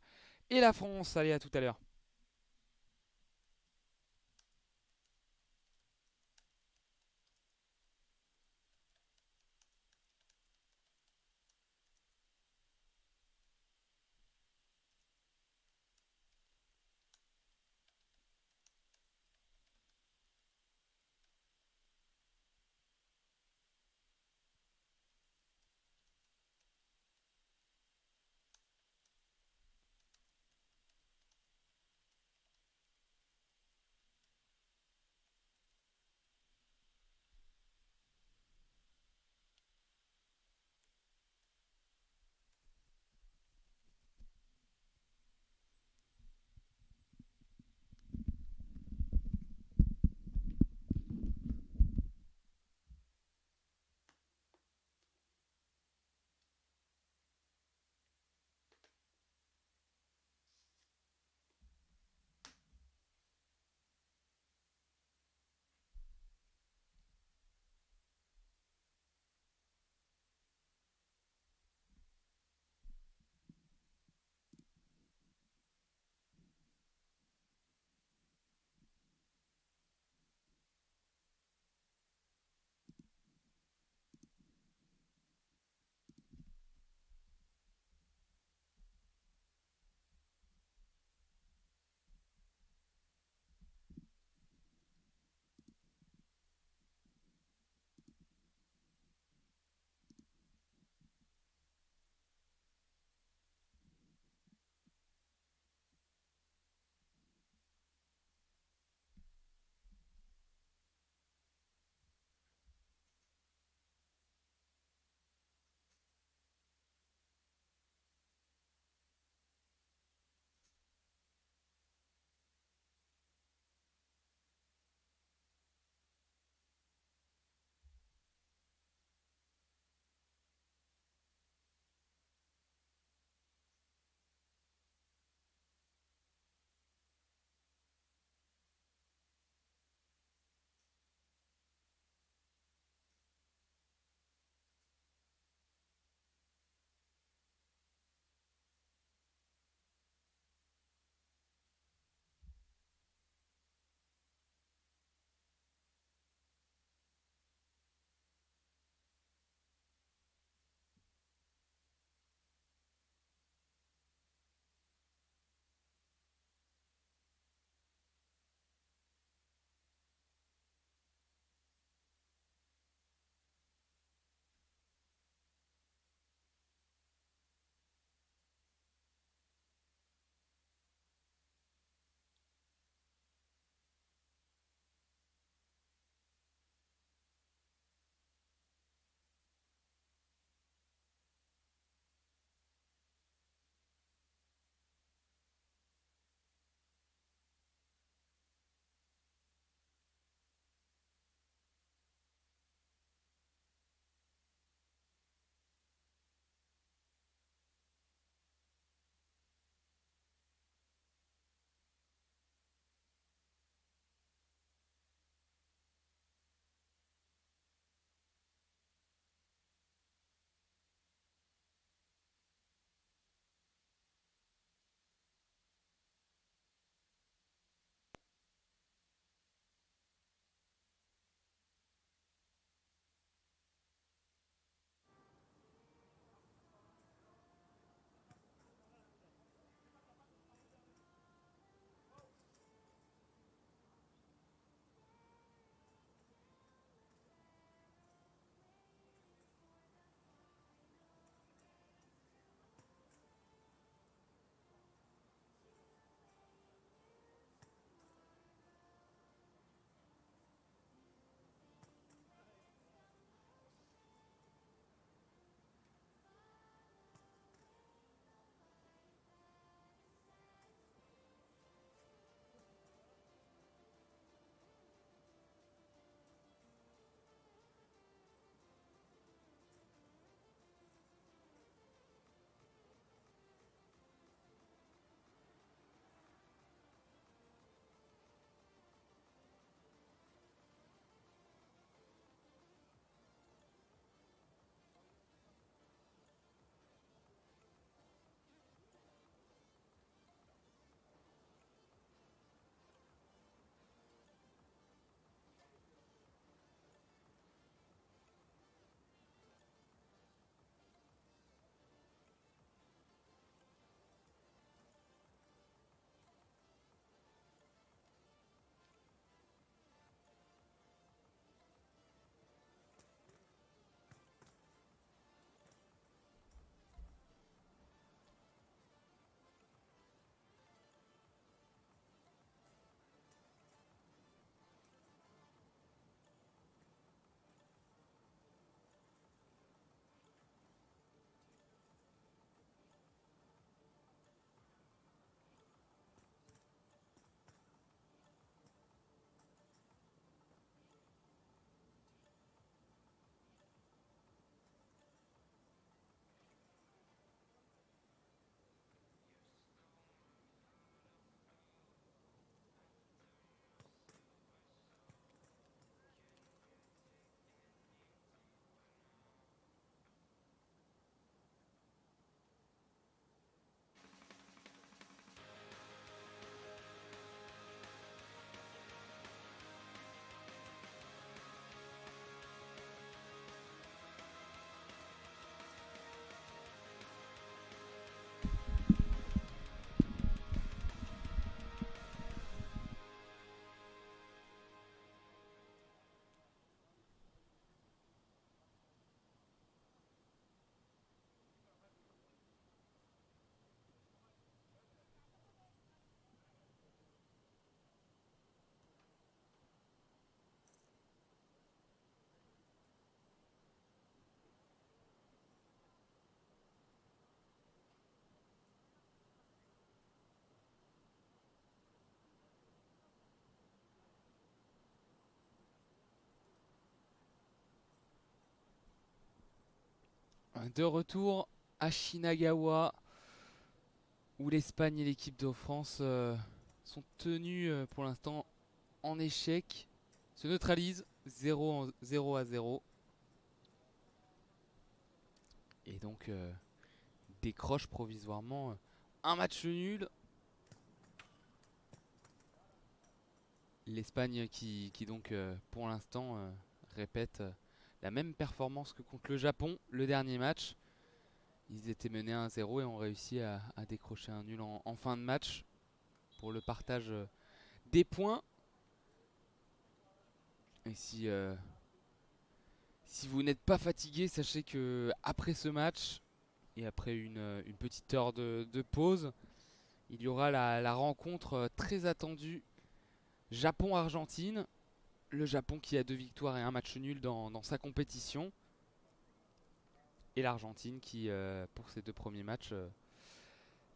et la France. Allez, à tout à l'heure. de retour à Shinagawa, où l'Espagne et l'équipe de France sont tenus pour l'instant en échec, se neutralisent 0 à 0 et donc décroche provisoirement un match nul. L'Espagne qui donc pour l'instant répète la même performance que contre le Japon, le dernier match. Ils étaient menés 1-0 et ont réussi à décrocher un nul en fin de match pour le partage des points. Et si vous n'êtes pas fatigué, sachez que après ce match et après une petite heure de pause, il y aura la rencontre très attendue Japon-Argentine. Le Japon qui a 2 victoires et un match nul dans sa compétition. Et l'Argentine qui, pour ses 2 premiers matchs,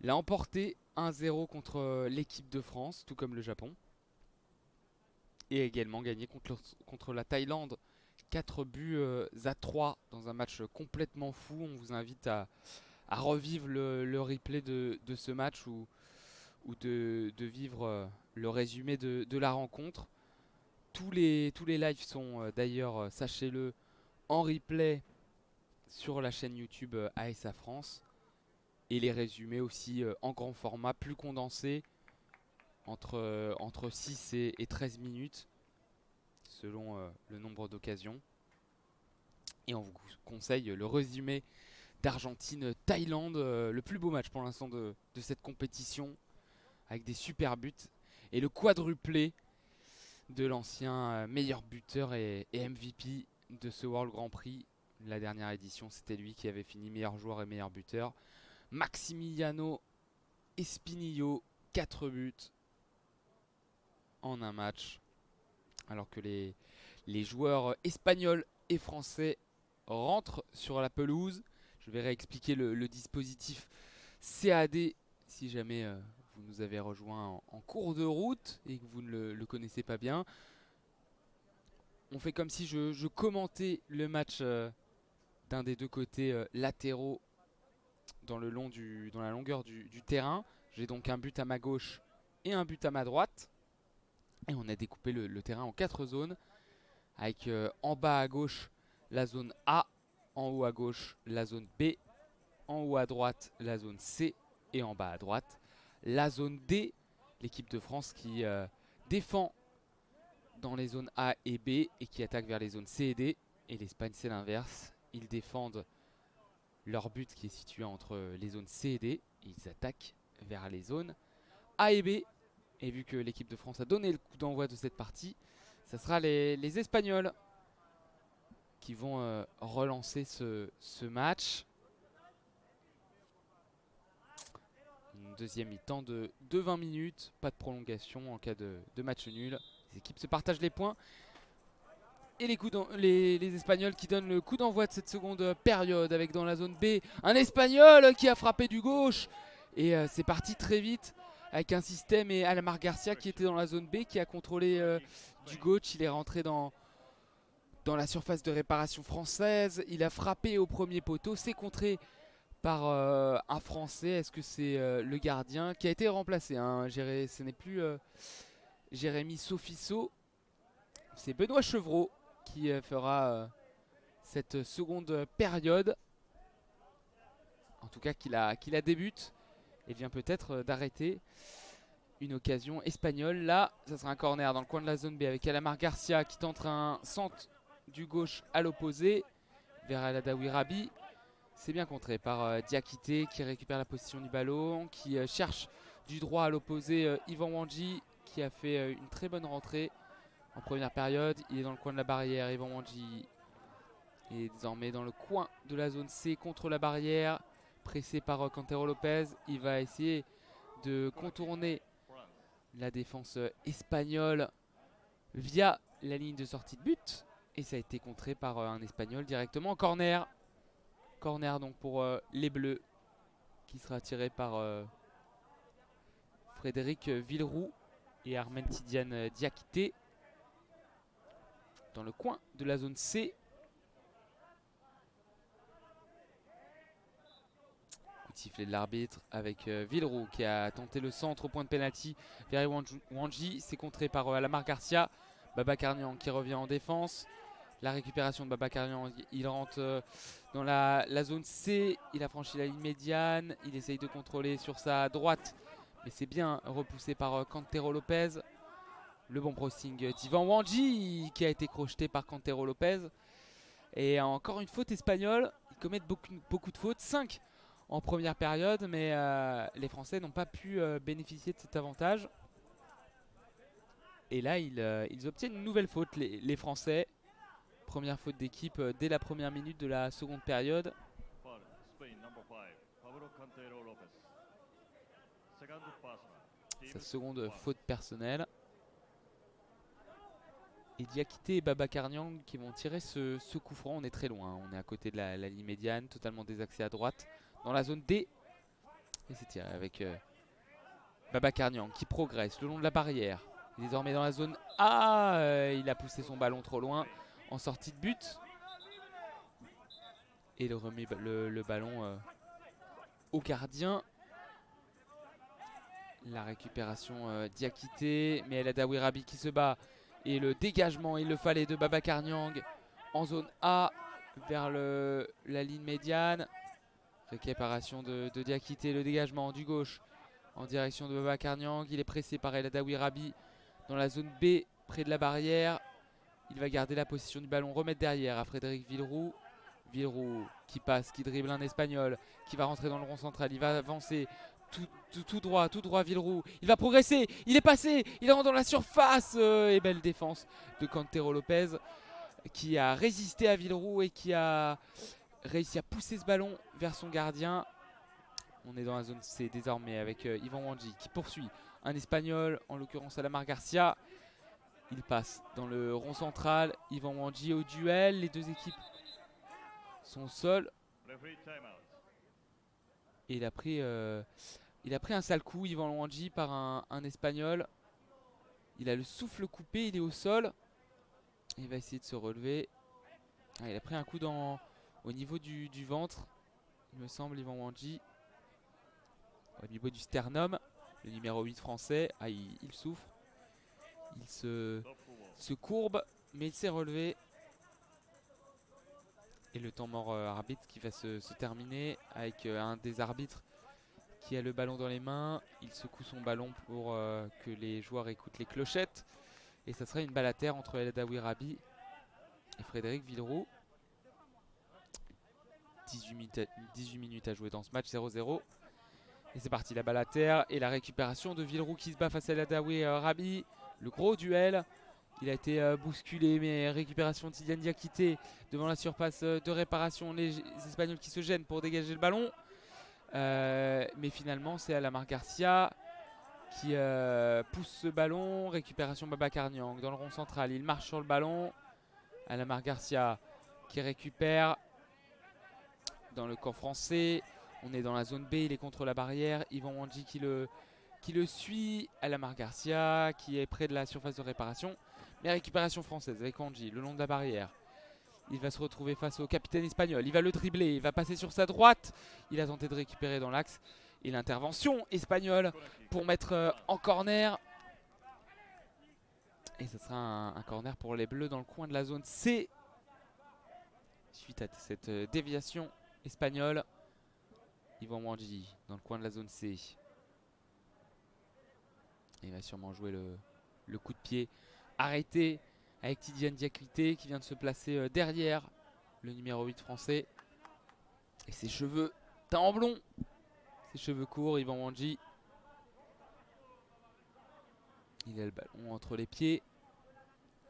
l'a emporté 1-0 contre l'équipe de France, tout comme le Japon. Et également gagné contre la Thaïlande 4 buts à 3 dans un match complètement fou. On vous invite à revivre le replay de ce match ou de vivre le résumé de la rencontre. Tous les lives sont d'ailleurs, sachez-le, en replay sur la chaîne YouTube ASA France. Et les résumés aussi en grand format, plus condensés, entre 6 et 13 minutes, selon le nombre d'occasions. Et on vous conseille le résumé d'Argentine-Thaïlande, le plus beau match pour l'instant de cette compétition, avec des super buts. Et le quadruplé de l'ancien meilleur buteur et MVP de ce World Grand Prix. La dernière édition, c'était lui qui avait fini meilleur joueur et meilleur buteur. Maximiliano Espinillo, 4 buts en un match. Alors que les joueurs espagnols et français rentrent sur la pelouse. Je vais réexpliquer le dispositif CAD si jamais vous nous avez rejoint en cours de route et que vous ne le connaissez pas bien. On fait comme si je commentais le match d'un des deux côtés latéraux dans la longueur du terrain. J'ai donc un but à ma gauche et un but à ma droite. Et on a découpé le terrain en 4 zones, avec en bas à gauche la zone A, en haut à gauche la zone B, en haut à droite la zone C et en bas à droite la zone D. L'équipe de France qui défend dans les zones A et B et qui attaque vers les zones C et D. Et l'Espagne c'est l'inverse, ils défendent leur but qui est situé entre les zones C et D et ils attaquent vers les zones A et B. Et vu que l'équipe de France a donné le coup d'envoi de cette partie, ça sera les Espagnols qui vont relancer ce match. Une deuxième mi-temps de 20 minutes, pas de prolongation en cas de match nul. Les équipes se partagent les points. Et les Espagnols qui donnent le coup d'envoi de cette seconde période, avec dans la zone B un Espagnol qui a frappé du gauche. Et c'est parti très vite avec un système et Alamar Garcia qui était dans la zone B, qui a contrôlé du gauche. Il est rentré dans la surface de réparation française. Il a frappé au premier poteau. C'est contré par un Français. Est-ce que c'est le gardien qui a été remplacé, hein. Ce n'est plus Jérémy Sofiso. C'est Benoît Chevreau qui fera cette seconde période. En tout cas, qu'il a débute et vient peut-être d'arrêter une occasion espagnole. Là, ça sera un corner dans le coin de la zone B avec Alamar Garcia qui tente un centre du gauche à l'opposé vers Aladawi Rabi. C'est bien contré par Diakité qui récupère la position du ballon, qui cherche du droit à l'opposé Yvan Wandji qui a fait une très bonne rentrée en première période. Il est dans le coin de la barrière. Yvan Wandji est désormais dans le coin de la zone C contre la barrière, pressé par Cantero Lopez. Il va essayer de contourner la défense espagnole via la ligne de sortie de but. Et ça a été contré par un Espagnol directement en corner. Corner donc pour les Bleus, qui sera tiré par Frédéric Villeroux et Armen Tidiane Diakité dans le coin de la zone C. de sifflet de l'arbitre avec Villeroux qui a tenté le centre au point de pénalty vers Wanji. C'est contré par Alamar Garcia. Babacar Niang qui revient en défense. La récupération de Babacar Niang, il rentre dans la zone C. Il a franchi la ligne médiane. Il essaye de contrôler sur sa droite. Mais c'est bien repoussé par Cantero Lopez. Le bon crossing d'Ivan Wanji qui a été crocheté par Cantero Lopez. Et encore une faute espagnole. Ils commettent beaucoup de fautes. 5 en première période. Mais les Français n'ont pas pu bénéficier de cet avantage. Et là, ils obtiennent une nouvelle faute, les Français. Première faute d'équipe dès la première minute de la seconde période. Sa seconde faute personnelle. Et Diakité et Babacar Niang qui vont tirer ce coup franc. On est très loin, on est à côté de la ligne médiane, totalement désaxé à droite, dans la zone D. Et c'est tiré avec Babacar Niang qui progresse le long de la barrière. Il est désormais dans la zone A. Il a poussé son ballon trop loin en sortie de but. Et il remet le ballon au gardien. La récupération Diakité, mais El Adaoui Rabi qui se bat. Et le dégagement, il le fallait, de Babacar Niang en zone A vers la ligne médiane. Récupération de Diakité, le dégagement du gauche en direction de Babacar Niang. Il est pressé par El Adaoui Rabi dans la zone B, près de la barrière. Il va garder la possession du ballon, remettre derrière à Frédéric Villeroux. Villeroux qui passe, qui dribble un Espagnol, qui va rentrer dans le rond central. Il va avancer tout droit Villeroux. Il va progresser, il est passé, il rentre dans la surface. Et belle défense de Cantero Lopez qui a résisté à Villeroux et qui a réussi à pousser ce ballon vers son gardien. On est dans la zone C désormais avec Ivan Wanji qui poursuit un Espagnol, en l'occurrence Alamar Garcia. Il passe dans le rond central. Ivan Wanji au duel. Les deux équipes sont au sol. Et il a pris un sale coup, Ivan Wanji, par un Espagnol. Il a le souffle coupé, il est au sol. Il va essayer de se relever. Il a pris un coup au niveau du ventre, il me semble, Ivan Wanji. Au niveau du sternum, le numéro 8 français. Il souffre. Il se courbe, mais il s'est relevé. Et le temps mort arbitre qui va se terminer avec un des arbitres qui a le ballon dans les mains. Il secoue son ballon pour que les joueurs écoutent les clochettes. Et ça sera une balle à terre entre El Adaoui Rabi et Frédéric Villeroux. 18 minutes à jouer dans ce match, 0-0. Et c'est parti, la balle à terre et la récupération de Villeroux qui se bat face à El Adaoui Rabi. Le gros duel. Il a été bousculé, mais récupération de Tidiane Diakité devant la surface de réparation. Les Espagnols qui se gênent pour dégager le ballon. Mais finalement, c'est Alamar Garcia qui pousse ce ballon. Récupération Babacar Niang dans le rond central. Il marche sur le ballon. Alamar Garcia qui récupère dans le camp français. On est dans la zone B, il est contre la barrière. Ivan Wanji qui le suit. Alamar Garcia qui est près de la surface de réparation. Mais récupération française avec Wanji le long de la barrière. Il va se retrouver face au capitaine espagnol. Il va le dribbler, il va passer sur sa droite. Il a tenté de récupérer dans l'axe. Et l'intervention espagnole pour mettre en corner. Et ce sera un corner pour les Bleus dans le coin de la zone C. Suite à cette déviation espagnole. Ivan Wanji dans le coin de la zone C. Il va sûrement jouer le coup de pied arrêté avec Tidiane Diakité qui vient de se placer derrière le numéro 8 français. Et ses cheveux teints en blond. Ses cheveux courts, Ivan Wanji. Il a le ballon entre les pieds.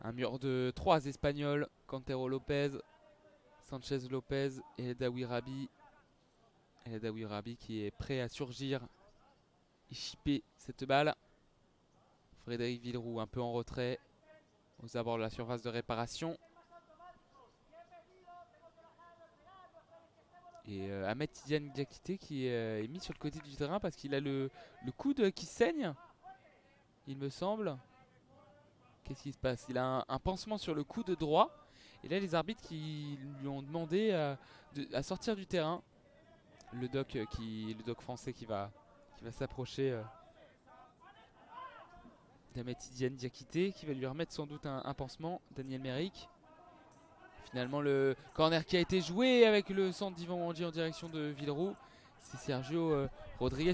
Un mur de 3 Espagnols. Cantero Lopez, Sanchez Lopez et El Adaoui Rabi. El Adaoui Rabi qui est prêt à surgir et chipper cette balle. Frédéric Villeroux un peu en retrait aux abords de la surface de réparation. Et Ahmed Tidiane Diakité qui est mis sur le côté du terrain parce qu'il a le coude qui saigne, il me semble. Qu'est-ce qui se passe? Il a un pansement sur le coude droit. Et là les arbitres qui lui ont demandé à sortir du terrain. le doc français qui va s'approcher d'Ahmed Tidiane Diakité, qui va lui remettre sans doute un pansement. Daniel Meric. Finalement, le corner qui a été joué avec le centre d'Yvan Wandji en direction de Villeroux. C'est Sergio Rodriguez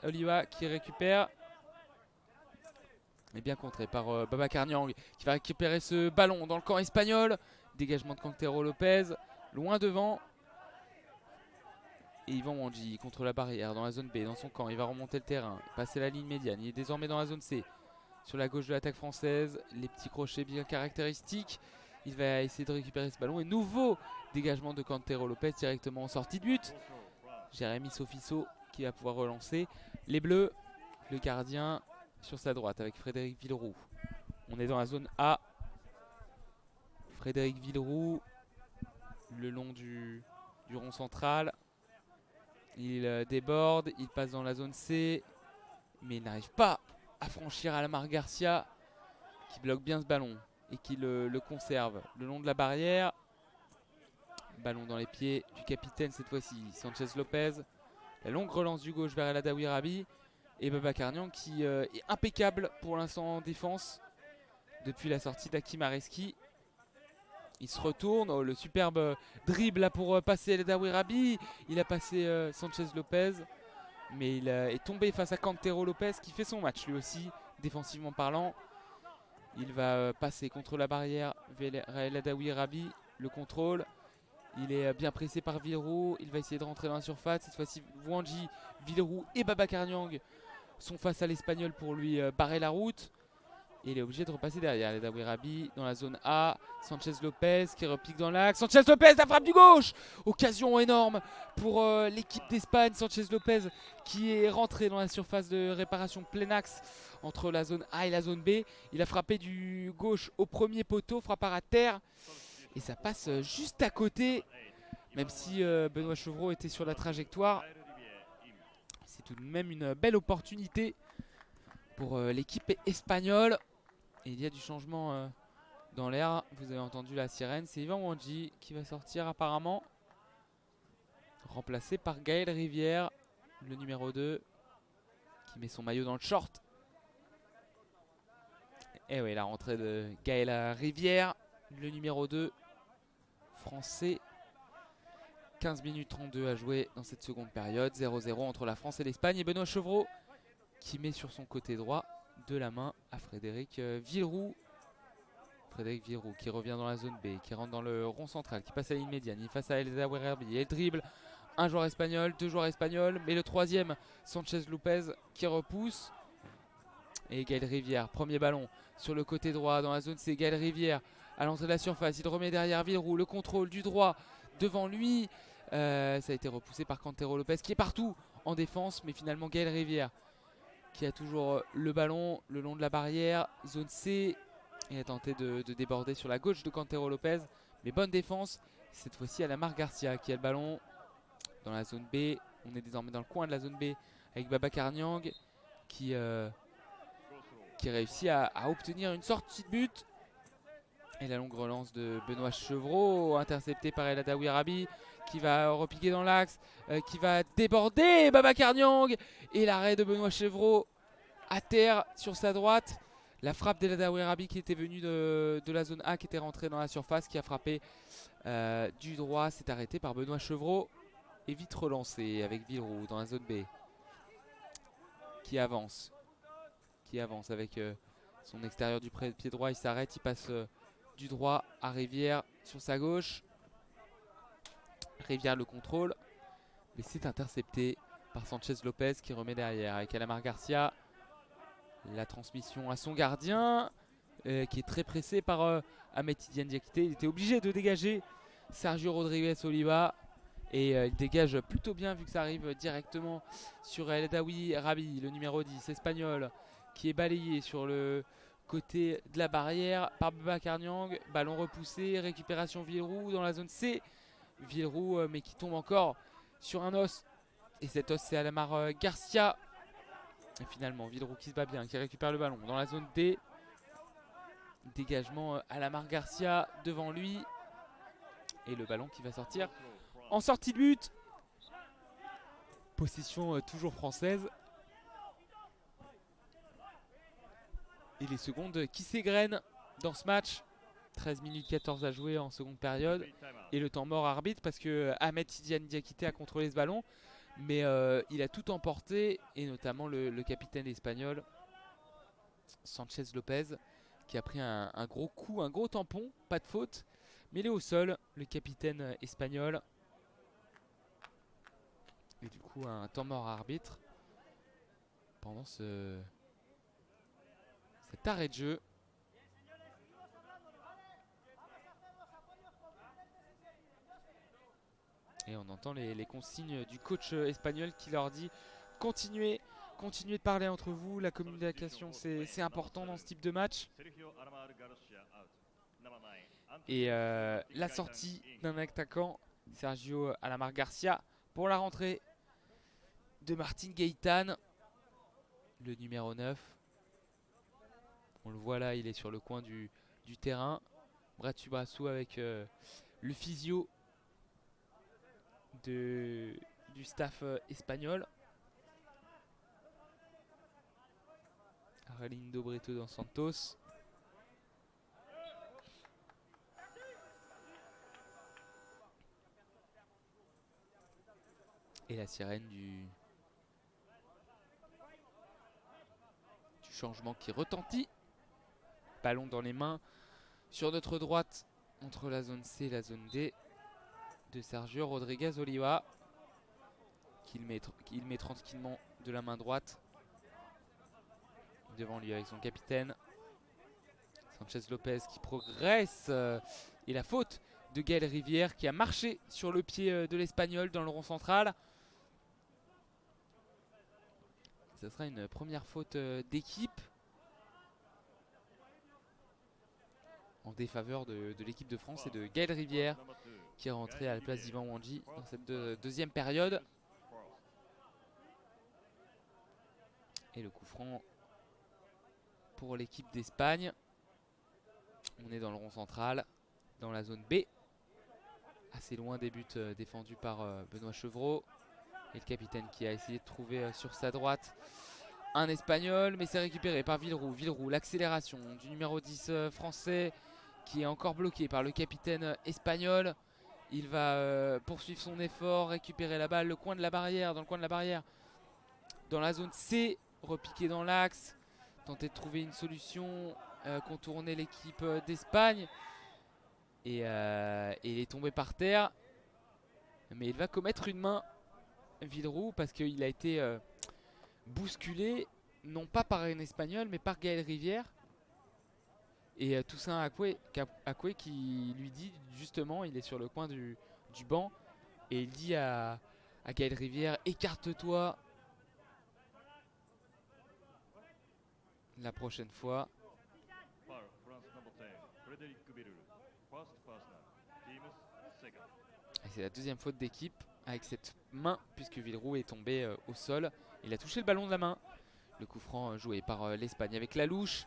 Oliva qui récupère. Et bien contré par Babacar Niang qui va récupérer ce ballon dans le camp espagnol. Dégagement de Cantero Lopez, loin devant. Et Yvan Wandji contre la barrière dans la zone B, dans son camp. Il va remonter le terrain, passer la ligne médiane. Il est désormais dans la zone C. Sur la gauche de l'attaque française, les petits crochets bien caractéristiques. Il va essayer de récupérer ce ballon. Et nouveau dégagement de Cantero Lopez directement en sortie de but. Jérémy Sofiso qui va pouvoir relancer. Les Bleus, le gardien sur sa droite avec Frédéric Villeroux. On est dans la zone A. Frédéric Villeroux, le long du rond central. Il déborde, il passe dans la zone C. Mais il n'arrive pas à franchir Alamar Garcia qui bloque bien ce ballon et qui le conserve le long de la barrière. Ballon dans les pieds du capitaine cette fois-ci, Sanchez Lopez. La longue relance du gauche vers El Adaoui Rabi. Et Babacar Niang qui est impeccable pour l'instant en défense depuis la sortie d'Hakim Areski. Il se retourne, oh, le superbe dribble là pour passer El Adaoui Rabi. Il a passé Sanchez Lopez. Mais il est tombé face à Cantero Lopez qui fait son match lui aussi, défensivement parlant. Il va passer contre la barrière vers El Adaoui Rabi. Le contrôle. Il est bien pressé par Villeroux. Il va essayer de rentrer dans la surface. Cette fois-ci, Wandji, Villeroux et Babacar Niang sont face à l'Espagnol pour lui barrer la route. Et il est obligé de repasser derrière. El Adaoui Rabi dans la zone A. Sanchez Lopez qui repique dans l'axe. Sanchez Lopez, la frappe du gauche. Occasion énorme pour l'équipe d'Espagne. Sanchez Lopez qui est rentré dans la surface de réparation plein axe entre la zone A et la zone B. Il a frappé du gauche au premier poteau, frappard à terre. Et ça passe juste à côté. Même si Benoît Chevreau était sur la trajectoire. C'est tout de même une belle opportunité pour l'équipe espagnole. Et il y a du changement dans l'air. Vous avez entendu la sirène. C'est Yvan Wandji qui va sortir apparemment. Remplacé par Gaël Rivière, le numéro 2. Qui met son maillot dans le short. Et oui, la rentrée de Gaël Rivière, le numéro 2 français. 15 minutes 32 à jouer dans cette seconde période. 0-0 entre la France et l'Espagne. Et Benoît Chevreau qui met sur son côté droit de la main à Frédéric Villeroux. Frédéric Villeroux qui revient dans la zone B, qui rentre dans le rond central, qui passe à la ligne médiane. Il est face à El Adaoui Rabi. Il dribble. Un joueur espagnol, deux joueurs espagnols. Mais le troisième, Sanchez Lopez qui repousse. Et Gaël Rivière, premier ballon sur le côté droit dans la zone C. Gaël Rivière à l'entrée de la surface. Il remet derrière Villeroux. Le contrôle du droit devant lui. Ça a été repoussé par Cantero Lopez qui est partout en défense. Mais finalement Gaël Rivière qui a toujours le ballon le long de la barrière. Zone C. Il a tenté de déborder sur la gauche de Cantero Lopez. Mais bonne défense. Cette fois-ci Alamar Garcia qui a le ballon dans la zone B. On est désormais dans le coin de la zone B avec Babacar Niang qui réussit à obtenir une sortie de but. Et la longue relance de Benoît Chevreau, intercepté par El Adaoui Rabi, qui va repiquer dans l'axe, qui va déborder Babacar Niang. Et l'arrêt de Benoît Chevreau à terre sur sa droite. La frappe d'El Adaoui Rabi qui était venue de la zone A, qui était rentrée dans la surface, qui a frappé du droit. C'est arrêté par Benoît Chevreau et vite relancé avec Villeroux dans la zone B. Qui avance avec son extérieur du pied droit. Il s'arrête, il passe du droit à Rivière sur sa gauche. Rivière le contrôle, mais c'est intercepté par Sanchez Lopez qui remet derrière avec Alamar Garcia. La transmission à son gardien qui est très pressé par Ahmed Tidiane Diakité. Il était obligé de dégager Sergio Rodriguez Oliva. Et il dégage plutôt bien vu que ça arrive directement sur El Adaoui Rabi, le numéro 10 espagnol, qui est balayé sur le côté de la barrière par Babacar Niang. Ballon repoussé, récupération Villeroux dans la zone C. Villeroux mais qui tombe encore sur un os. Et cet os c'est Alamar Garcia. Et finalement Villeroux qui se bat bien, qui récupère le ballon dans la zone D. Dégagement Alamar Garcia devant lui. Et le ballon qui va sortir en sortie de but. Possession toujours française. Et les secondes qui s'égrènent dans ce match. 13 minutes 14 à jouer en seconde période. Et le temps mort arbitre parce que Ahmed Tidiane Diakité a contrôlé ce ballon. Mais il a tout emporté. Et notamment le capitaine espagnol, Sanchez Lopez, qui a pris un gros coup, un gros tampon. Pas de faute. Mais il est au sol, le capitaine espagnol. Et du coup, un temps mort arbitre pendant cet arrêt de jeu. Et on entend les consignes du coach espagnol qui leur dit continuez de parler entre vous, la communication c'est important dans ce type de match. Et la sortie d'un attaquant, Sergio Alamar Garcia, pour la rentrée de Martin Gaitán, le numéro 9. On le voit là, il est sur le coin du terrain. Bratsou Brassou avec le physio du staff espagnol. Arlindo Brito dos Santos. Et la sirène du changement qui retentit. Ballon dans les mains sur notre droite entre la zone C et la zone D de Sergio Rodriguez Oliva, qu'il met tranquillement de la main droite devant lui avec son capitaine Sanchez Lopez qui progresse. Et la faute de Gaël Rivière qui a marché sur le pied de l'Espagnol dans le rond central. Ce sera une première faute d'équipe en défaveur de l'équipe de France et de Gaël Rivière qui est rentré à la place d'Ivan Wandji dans cette deuxième période. Et le coup franc pour l'équipe d'Espagne. On est dans le rond central, dans la zone B. Assez loin des buts défendus par Benoît Chevreau. Et le capitaine qui a essayé de trouver sur sa droite un Espagnol, mais c'est récupéré par Villeroux. Villeroux, l'accélération du numéro 10 français qui est encore bloqué par le capitaine espagnol. Il va poursuivre son effort, récupérer la balle, le coin de la barrière, dans le coin de la barrière, dans la zone C, repiquer dans l'axe, tenter de trouver une solution, contourner l'équipe d'Espagne. Et il est tombé par terre, mais il va commettre une main, Villeroux, parce qu'il a été bousculé, non pas par un Espagnol, mais par Gaël Rivière. Et Toussaint Akoué qui lui dit justement, il est sur le coin du banc, et il dit à Gaël Rivière, écarte-toi la prochaine fois. Et c'est la deuxième faute d'équipe avec cette main, puisque Villeroux est tombé au sol. Il a touché le ballon de la main. Le coup franc joué par l'Espagne avec la louche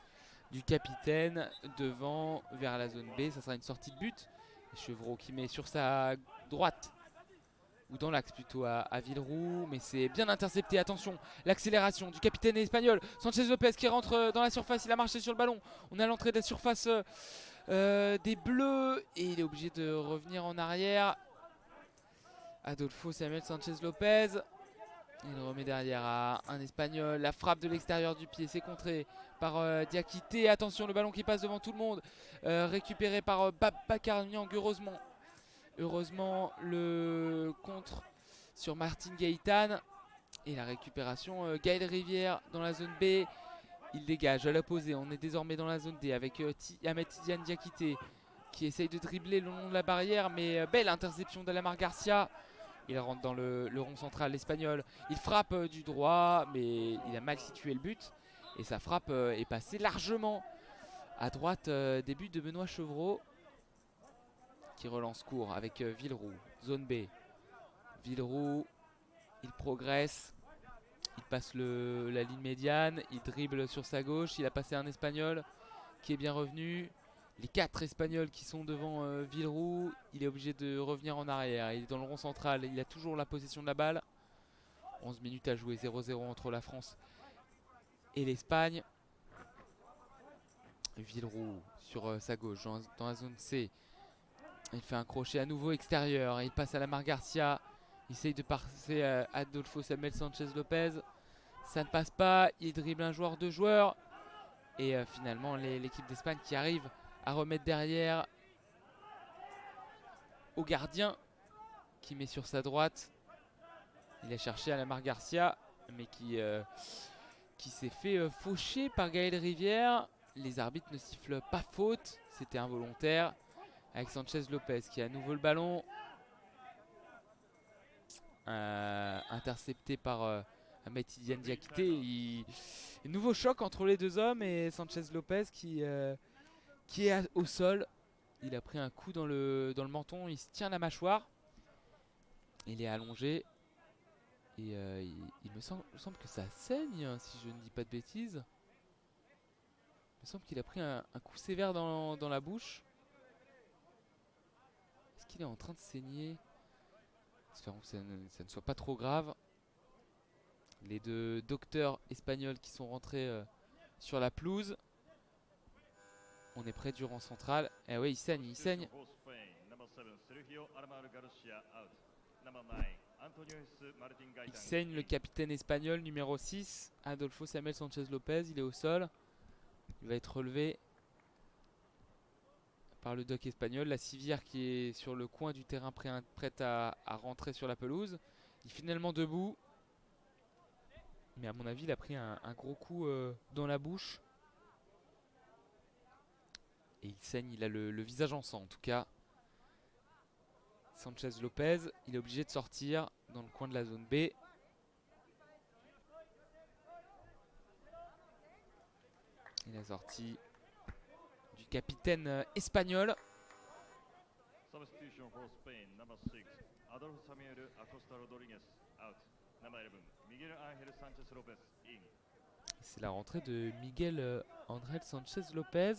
du capitaine devant vers la zone B. Ça sera une sortie de but. Chevreau qui met sur sa droite, ou dans l'axe plutôt, à Villeroux, mais c'est bien intercepté. Attention, l'accélération du capitaine espagnol Sanchez Lopez qui rentre dans la surface. Il a marché sur le ballon. On est à l'entrée de la surface des Bleus et il est obligé de revenir en arrière. Adolfo Samuel Sanchez Lopez, il remet derrière à un Espagnol. La frappe de l'extérieur du pied, c'est contré par Diakité. Attention, le ballon qui passe devant tout le monde, récupéré par Babacar Niang. Heureusement, le contre sur Martin Gaitán. Et la récupération, Gaël Rivière dans la zone B. Il dégage à l'opposé. On est désormais dans la zone D avec Ahmed Tidiane Diakité qui essaye de dribbler le long de la barrière. Mais belle interception d'Alamar Garcia. Il rentre dans le rond central, l'Espagnol. Il frappe du droit, mais il a mal situé le but. Et sa frappe est passée largement à droite des buts de Benoît Chevreau, qui relance court avec Villeroux. Zone B. Villeroux, il progresse. Il passe la ligne médiane. Il dribble sur sa gauche. Il a passé un Espagnol qui est bien revenu. Les 4 Espagnols qui sont devant Villeroux, il est obligé de revenir en arrière. Il est dans le rond central, il a toujours la possession de la balle. 11 minutes à jouer, 0-0 entre la France et l'Espagne. Villeroux sur sa gauche dans la zone C. Il fait un crochet à nouveau extérieur. Il passe à Lamar Garcia. Il essaye de passer à Adolfo Samuel Sanchez Lopez. Ça ne passe pas. Il dribble un joueur, deux joueurs. Et finalement, l'équipe d'Espagne qui arrive à remettre derrière au gardien qui met sur sa droite. Il a cherché à Lamar Garcia, mais qui s'est fait faucher par Gaël Rivière. Les arbitres ne sifflent pas faute. C'était involontaire. Avec Sanchez Lopez qui a à nouveau le ballon. Intercepté par Ahmed Tidiane Diakité. Nouveau choc entre les deux hommes et Sanchez Lopez qui est au sol. Il a pris un coup dans le menton. Il se tient la mâchoire. Il est allongé. Et il me semble que ça saigne, si je ne dis pas de bêtises. Il me semble qu'il a pris un coup sévère dans la bouche. Est-ce qu'il est en train de saigner? Espérons que ça ne soit pas trop grave. Les deux docteurs espagnols qui sont rentrés sur la pelouse. On est près du rang central. Eh oui, il saigne, il saigne. Il saigne le capitaine espagnol numéro 6, Adolfo Samuel Sanchez Lopez. Il est au sol. Il va être relevé par le doc espagnol. La civière qui est sur le coin du terrain prête à rentrer sur la pelouse. Il est finalement debout. Mais à mon avis, il a pris un gros coup dans la bouche. Et il saigne, il a le visage en sang en tout cas. Sanchez Lopez, il est obligé de sortir dans le coin de la zone B. Et la sortie du capitaine espagnol. C'est la rentrée de Miguel Ángel Sánchez Lopez.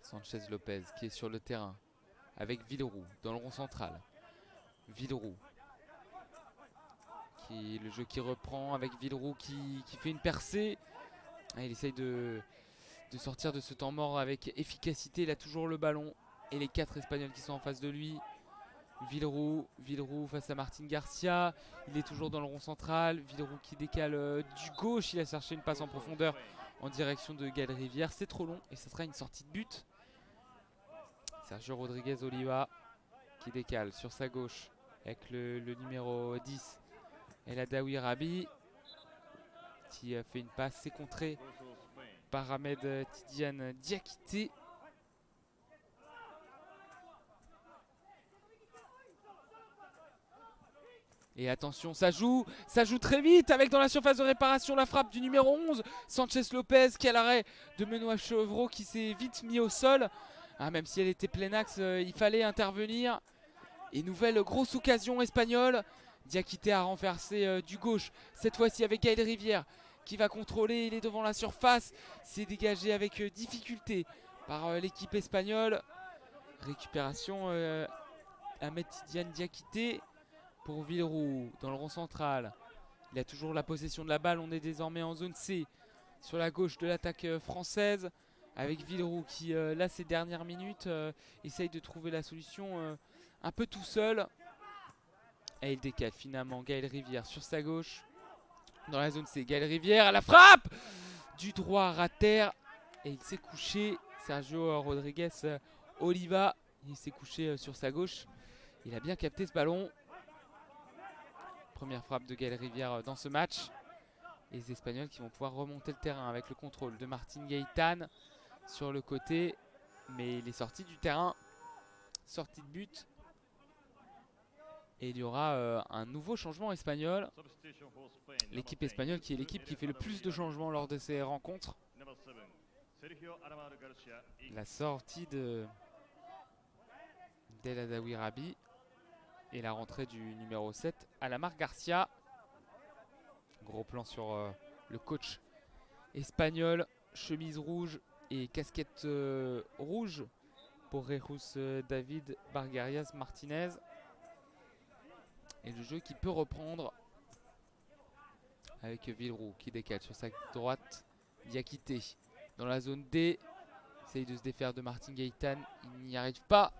Sanchez Lopez qui est sur le terrain avec Villeroux dans le rond central. Villeroux. Le jeu qui reprend avec Villeroux qui fait une percée. Il essaye de sortir de ce temps mort avec efficacité. Il a toujours le ballon. Et les 4 Espagnols qui sont en face de lui. Villeroux face à Martin Garcia. Il est toujours dans le rond central. Villeroux qui décale du gauche. Il a cherché une passe en profondeur en direction de Gaël Rivière. C'est trop long et ce sera une sortie de but. Sergio Rodriguez Oliva qui décale sur sa gauche avec le numéro 10 El Adaoui Rabi qui fait une passe. C'est contré par Ahmed Tidiane Diakité. Et attention, ça joue très vite avec dans la surface de réparation la frappe du numéro 11, Sanchez Lopez qui est à l'arrêt de Benoît Chevreau qui s'est vite mis au sol. Même si elle était plein axe, il fallait intervenir. Et nouvelle grosse occasion espagnole. Diakité a renversé du gauche, cette fois-ci avec Gaël Rivière qui va contrôler, il est devant la surface. C'est dégagé avec difficulté par l'équipe espagnole. Récupération Ahmed Tidiane Diakité pour Villeroux dans le rond central. Il a toujours la possession de la balle, on est désormais en zone C sur la gauche de l'attaque française. Avec Villeroux qui, là, ces dernières minutes, essaye de trouver la solution un peu tout seul. Et il décale finalement Gaël Rivière sur sa gauche. Dans la zone C, Gaël Rivière à la frappe du droit à terre. Et il s'est couché, Sergio Rodriguez Oliva. Il s'est couché sur sa gauche. Il a bien capté ce ballon. Première frappe de Gaël Rivière dans ce match. Et les Espagnols qui vont pouvoir remonter le terrain avec le contrôle de Martin Gaitán sur le côté, mais il est sorti du terrain, sorti de but. Et il y aura un nouveau changement espagnol. L'équipe espagnole qui est l'équipe qui fait le plus de changements lors de ces rencontres. La sortie d'El Adaoui Rabi et la rentrée du numéro 7, Lamar Garcia. Gros plan sur le coach espagnol, chemise rouge et casquette rouge pour Jesús David Bargarias Martinez. Et le jeu qui peut reprendre avec Villeroux qui décale sur sa droite. Diakité dans la zone D. Essaye de se défaire de Martin Gaëtan. Il n'y arrive pas.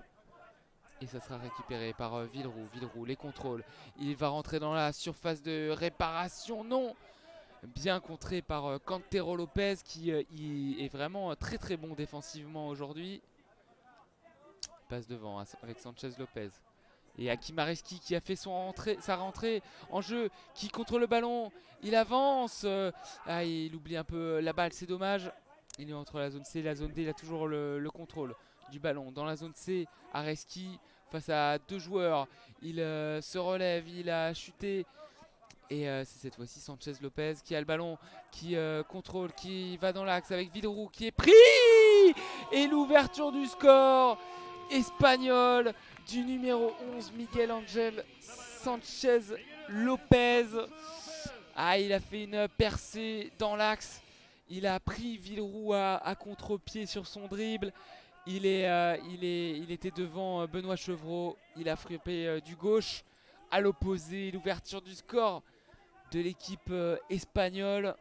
Et ça sera récupéré par Villeroux. Villeroux, les contrôles. Il va rentrer dans la surface de réparation. Non. Bien contré par Cantero Lopez qui est vraiment très très bon défensivement aujourd'hui. Passe devant avec Sanchez Lopez. Et Hakim Areski qui a fait sa rentrée en jeu, qui contrôle le ballon, il avance. Il oublie un peu la balle, c'est dommage. Il est entre la zone C et la zone D, il a toujours le contrôle du ballon. Dans la zone C, Areski face à deux joueurs, il se relève, il a chuté. Et c'est cette fois-ci Sanchez Lopez qui a le ballon, qui contrôle, qui va dans l'axe avec Villeroux qui est pris. Et l'ouverture du score espagnol du numéro 11 Miguel Angel Sanchez Lopez. Il a fait une percée dans l'axe. Il a pris Villeroux à contre-pied sur son dribble. Il était devant Benoît Chevreau. Il a frappé du gauche à l'opposé. L'ouverture du score de l'équipe espagnole.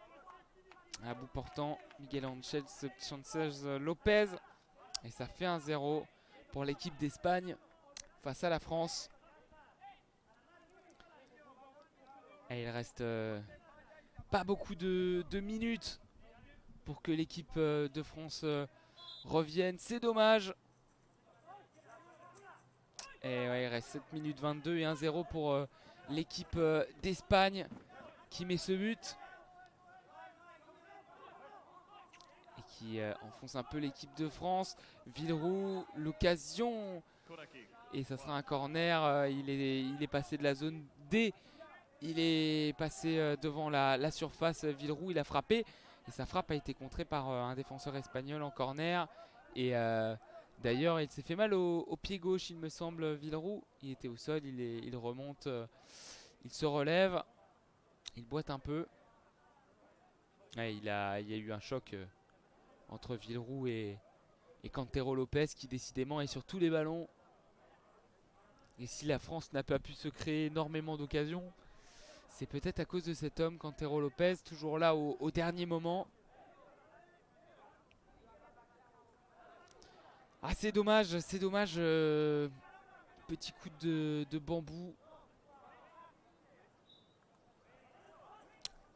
À bout portant, Miguel Angel Sanchez Lopez. Et ça fait 1-0 pour l'équipe d'Espagne face à la France. Et il reste pas beaucoup de minutes pour que l'équipe de France revienne. C'est dommage. Et ouais, il reste 7 minutes 22 et 1-0 pour l'équipe d'Espagne qui met ce but. Et qui enfonce un peu l'équipe de France. Villeroux, l'occasion. Et ça sera un corner. Il est passé de la zone D. Il est passé devant la surface. Villeroux, il a frappé. Et sa frappe a été contrée par un défenseur espagnol en corner. Et d'ailleurs, il s'est fait mal au pied gauche, il me semble, Villeroux. Il était au sol, il remonte, il se relève. Il boite un peu. Ouais, il y a eu un choc entre Villeroux et Cantero Lopez qui décidément est sur tous les ballons. Et si la France n'a pas pu se créer énormément d'occasions, c'est peut-être à cause de cet homme, Cantero Lopez, toujours là au dernier moment. C'est dommage, petit coup de bambou.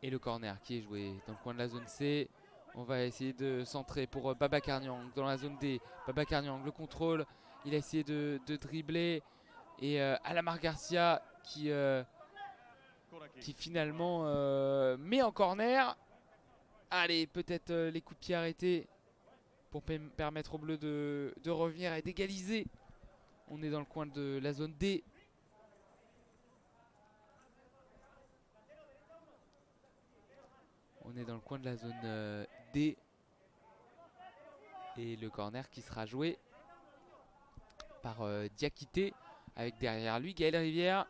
Et le corner qui est joué dans le coin de la zone C. On va essayer de centrer pour Babacar Niang dans la zone D. Babacar Niang, le contrôle. Il a essayé de dribbler. Et Alamar Garcia qui finalement met en corner. Allez, peut-être les coups de pied arrêtés pour permettre aux Bleus de revenir et d'égaliser. On est dans le coin de la zone D. On est dans le coin de la zone D. Et le corner qui sera joué par Diakité. Avec derrière lui Gaël Rivière.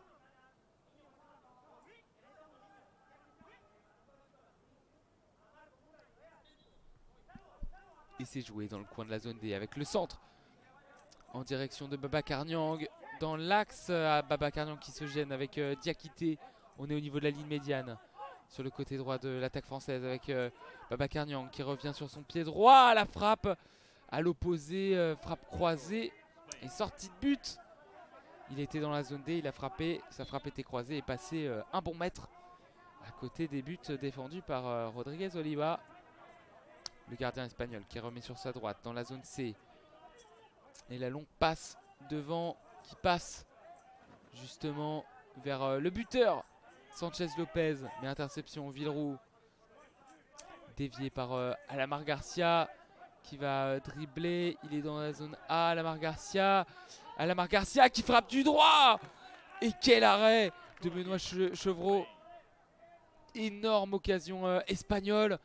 Et c'est joué dans le coin de la zone D avec le centre en direction de Babacar Niang. Dans l'axe à Babacar Niang qui se gêne avec Diakité. On est au niveau de la ligne médiane sur le côté droit de l'attaque française avec Babacar Niang qui revient sur son pied droit. La frappe à l'opposé, frappe croisée et sortie de but. Il était dans la zone D, il a frappé, sa frappe était croisée et passée un bon mètre à côté des buts défendus par Rodriguez Oliva. Le gardien espagnol qui remet sur sa droite dans la zone C. Et la longue passe devant qui passe justement vers le buteur Sanchez Lopez. Mais interception Villeroux. Dévié par Alamar Garcia qui va dribbler. Il est dans la zone A, Alamar Garcia. Alamar Garcia qui frappe du droit. Et quel arrêt de Benoît Chevreau. Énorme occasion espagnole.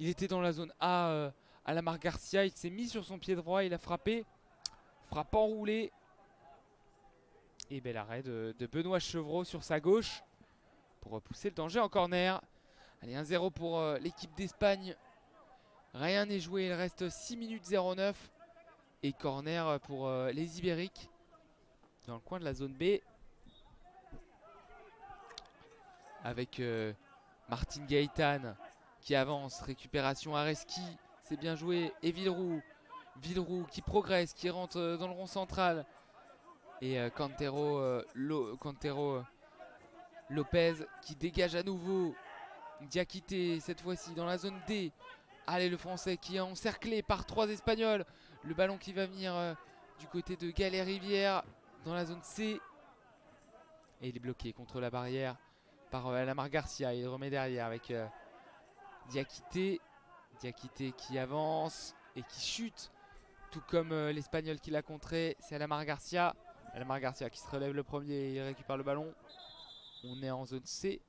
Il était dans la zone A, Alamar Garcia. Il s'est mis sur son pied droit. Il a frappé. Frappe enroulée. Et bel arrêt de Benoît Chevreau sur sa gauche. Pour repousser le danger en corner. Allez, 1-0 pour l'équipe d'Espagne. Rien n'est joué, il reste 6 minutes 09. Et corner pour les Ibériques. Dans le coin de la zone B. Avec Martin Gaëtan qui avance. Récupération Areski. C'est bien joué. Et Villeroux. Villeroux qui progresse, qui rentre dans le rond central. Et Cantero Lopez qui dégage à nouveau. Diakité cette fois-ci dans la zone D. Allez, le Français qui est encerclé par 3 Espagnols. Le ballon qui va venir du côté de Gallet-Rivière dans la zone C. Et il est bloqué contre la barrière par Lamar Garcia. Il remet derrière avec Diakité. Diakité qui avance et qui chute. Tout comme l'Espagnol qui l'a contré. C'est Lamar Garcia. Lamar Garcia qui se relève le premier et il récupère le ballon. On est en zone C.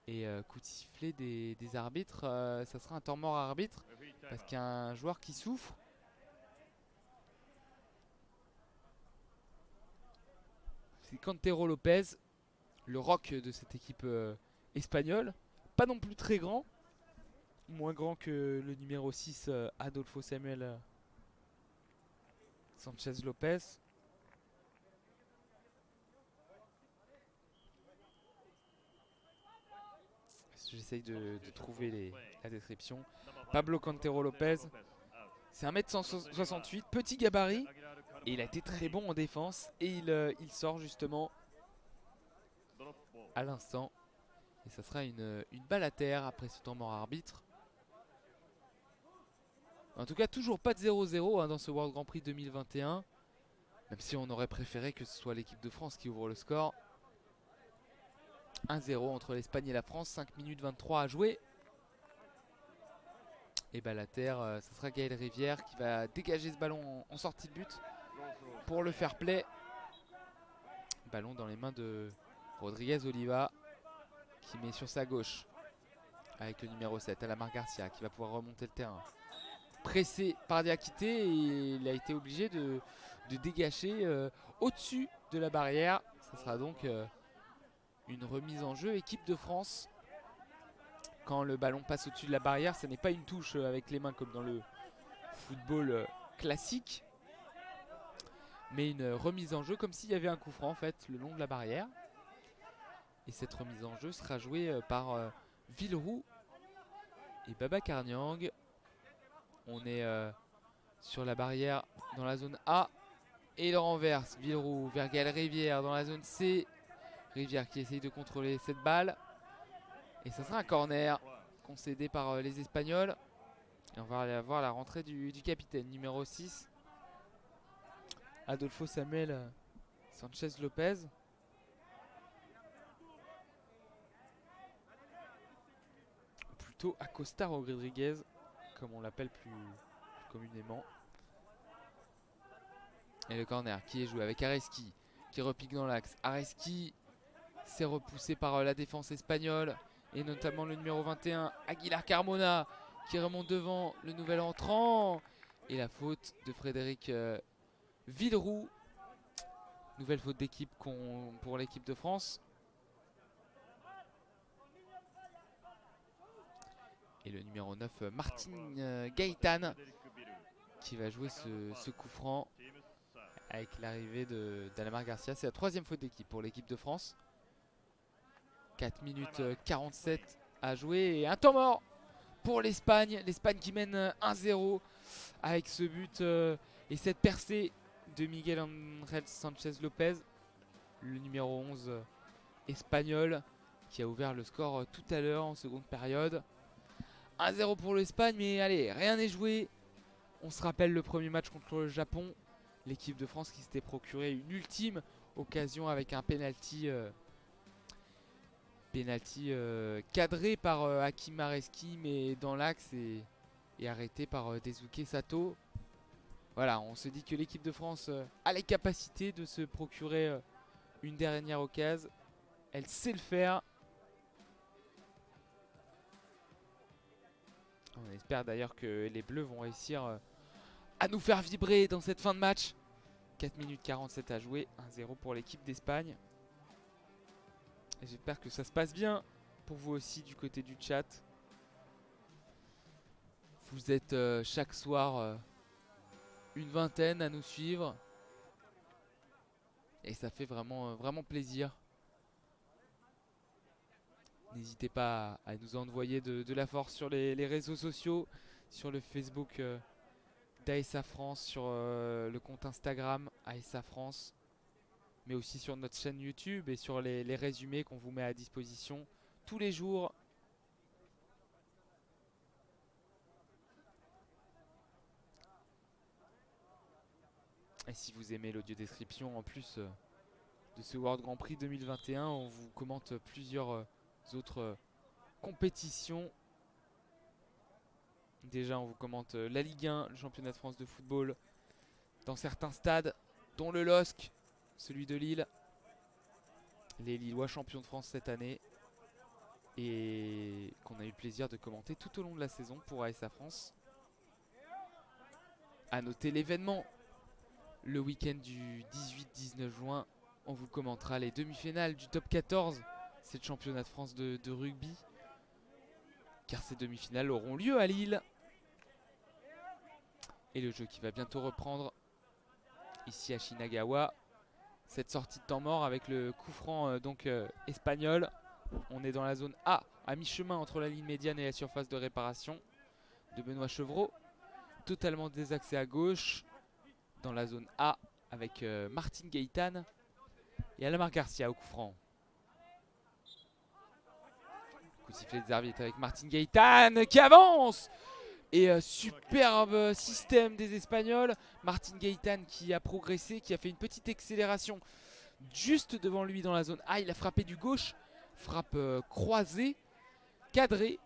Et coup de sifflet des arbitres. Ça sera un temps mort arbitre. Parce qu'il y a un joueur qui souffre. C'est Cantero Lopez. Le rock de cette équipe espagnole. Pas non plus très grand. Moins grand que le numéro 6 Adolfo Samuel Sanchez Lopez. J'essaye de trouver la description. Pablo Cantero Lopez. C'est 1m68, petit gabarit. Et il a été très bon en défense. Et il sort justement à l'instant. Et ça sera une balle à terre après ce temps mort arbitre. En tout cas, toujours pas de 0-0 dans ce World Grand Prix 2021. Même si on aurait préféré que ce soit l'équipe de France qui ouvre le score. 1-0 entre l'Espagne et la France. 5 minutes 23 à jouer. Et balle à terre, ça sera Gaël Rivière qui va dégager ce ballon en sortie de but pour le fair play. Ballon dans les mains de Rodriguez Oliva qui met sur sa gauche avec le numéro 7, Lamar Garcia, qui va pouvoir remonter le terrain. Pressé par Diakité et il a été obligé de dégager au-dessus de la barrière. Ça sera donc une remise en jeu équipe de France. Quand le ballon passe au-dessus de la barrière, ce n'est pas une touche avec les mains comme dans le football classique, mais une remise en jeu comme s'il y avait un coup franc en fait le long de la barrière. Et cette remise en jeu sera jouée par Villeroux et Baba Carniang. On est sur la barrière dans la zone A et il renverse. Villeroux vers Gaël Rivière dans la zone C. Rivière qui essaye de contrôler cette balle. Et ça sera un corner concédé par les Espagnols. Et on va aller voir la rentrée du capitaine numéro 6. Adolfo Samuel Sanchez Lopez. Plutôt Acosta Rodriguez, comme on l'appelle plus communément. Et le corner qui est joué avec Areski qui repique dans l'axe. Areski s'est repoussé par la défense espagnole. Et notamment le numéro 21, Aguilar Carmona, qui remonte devant le nouvel entrant. Et la faute de Frédéric Villeroux. Nouvelle faute d'équipe pour l'équipe de France. Et le numéro 9, Martin Gaëtan, qui va jouer ce coup franc avec l'arrivée d'Alamar Garcia. C'est la 3e faute d'équipe pour l'équipe de France. 4 minutes 47 à jouer et un temps mort pour l'Espagne. L'Espagne qui mène 1-0 avec ce but et cette percée de Miguel Ángel Sánchez López, le numéro 11 espagnol qui a ouvert le score tout à l'heure en seconde période. 1-0 pour l'Espagne, mais allez, rien n'est joué. On se rappelle le premier match contre le Japon. L'équipe de France qui s'était procuré une ultime occasion avec un penalty. Cadré par Hakim Areski, mais dans l'axe et arrêté par Daisuke Sato. Voilà, on se dit que l'équipe de France a les capacités de se procurer une dernière occasion. Elle sait le faire. On espère d'ailleurs que les Bleus vont réussir à nous faire vibrer dans cette fin de match. 4 minutes 47 à jouer, 1-0 pour l'équipe d'Espagne. Et j'espère que ça se passe bien pour vous aussi du côté du chat. Vous êtes chaque soir une vingtaine à nous suivre. Et ça fait vraiment plaisir. N'hésitez pas à nous envoyer de la force sur les réseaux sociaux, sur le Facebook d'ASA France, sur le compte Instagram ASA France, mais aussi sur notre chaîne YouTube et sur les résumés qu'on vous met à disposition tous les jours. Et si vous aimez l'audio description, en plus de ce World Grand Prix 2021, on vous commente plusieurs autres compétitions. Déjà, on vous commente la Ligue 1, le championnat de France de football, dans certains stades, dont le LOSC, celui de Lille. Les Lillois champions de France cette année. Et qu'on a eu le plaisir de commenter tout au long de la saison pour ASA France. A noter l'événement. Le week-end du 18-19 juin, on vous commentera les demi-finales du top 14. C'est le championnat de France de rugby. Car ces demi-finales auront lieu à Lille. Et le jeu qui va bientôt reprendre ici à Shinagawa. Cette sortie de temps mort avec le coup franc espagnol. On est dans la zone A, à mi-chemin entre la ligne médiane et la surface de réparation de Benoît Chevreau. Totalement désaxé à gauche. Dans la zone A avec Martin Gaëtan et Alamar Garcia au coup franc. Coup de sifflet des arbitres avec Martin Gaëtan qui avance. Et superbe système des Espagnols. Martin Gaëtan qui a progressé, qui a fait une petite accélération juste devant lui dans la zone A. Il a frappé du gauche. Frappe croisée, cadrée,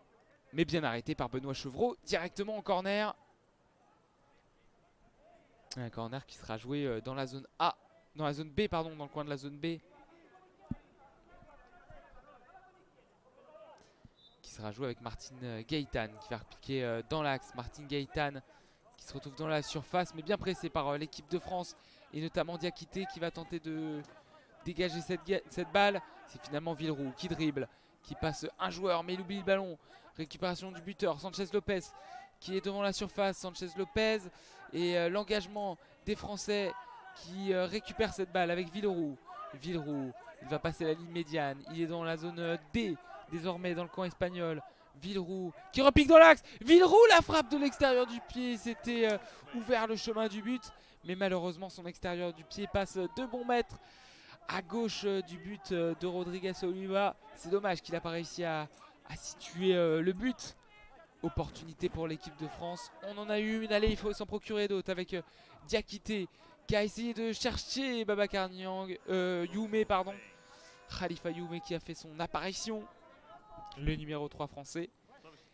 mais bien arrêté par Benoît Chevreau. Directement en corner. Un corner qui sera joué dans la zone A. Dans la zone B, pardon, dans le coin de la zone B. Qui sera joué avec Martin Gaëtan qui va repiquer dans l'axe. Martin Gaëtan qui se retrouve dans la surface, mais bien pressé par l'équipe de France. Et notamment Diakité qui va tenter de dégager cette balle. C'est finalement Villeroux qui dribble, qui passe un joueur, mais il oublie le ballon. Récupération du buteur, Sanchez Lopez qui est devant la surface. Sanchez Lopez et l'engagement des Français qui récupèrent cette balle avec Villeroux. Villeroux, il va passer la ligne médiane. Il est dans la zone D, désormais dans le camp espagnol. Villeroux qui repique dans l'axe. Villeroux, la frappe de l'extérieur du pied. C'était ouvert le chemin du but. Mais malheureusement, son extérieur du pied passe de bons mètres à gauche du but de Rodriguez Oliva. C'est dommage qu'il n'a pas réussi à situer le but. Opportunité pour l'équipe de France. On en a eu une, allez, il faut s'en procurer d'autres avec Diakité qui a essayé de chercher Babacar Niang, Youmé pardon. Khalifa Youmé qui a fait son apparition, le numéro 3 français,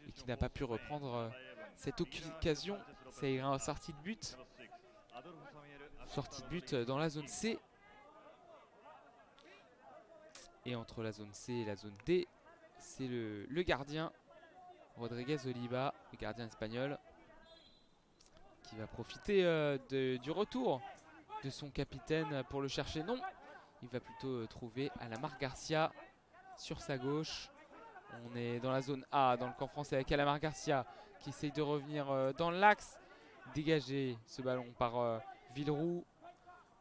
et qui n'a pas pu reprendre cette occasion. C'est une sortie de but. Sortie de but dans la zone C. Et entre la zone C et la zone D, c'est le gardien Rodriguez Oliva, le gardien espagnol, qui va profiter du retour de son capitaine pour le chercher. Non, il va plutôt trouver Alamar Garcia sur sa gauche. On est dans la zone A, dans le camp français, avec Alamar Garcia qui essaye de revenir dans l'axe. Dégager ce ballon par Villeroux.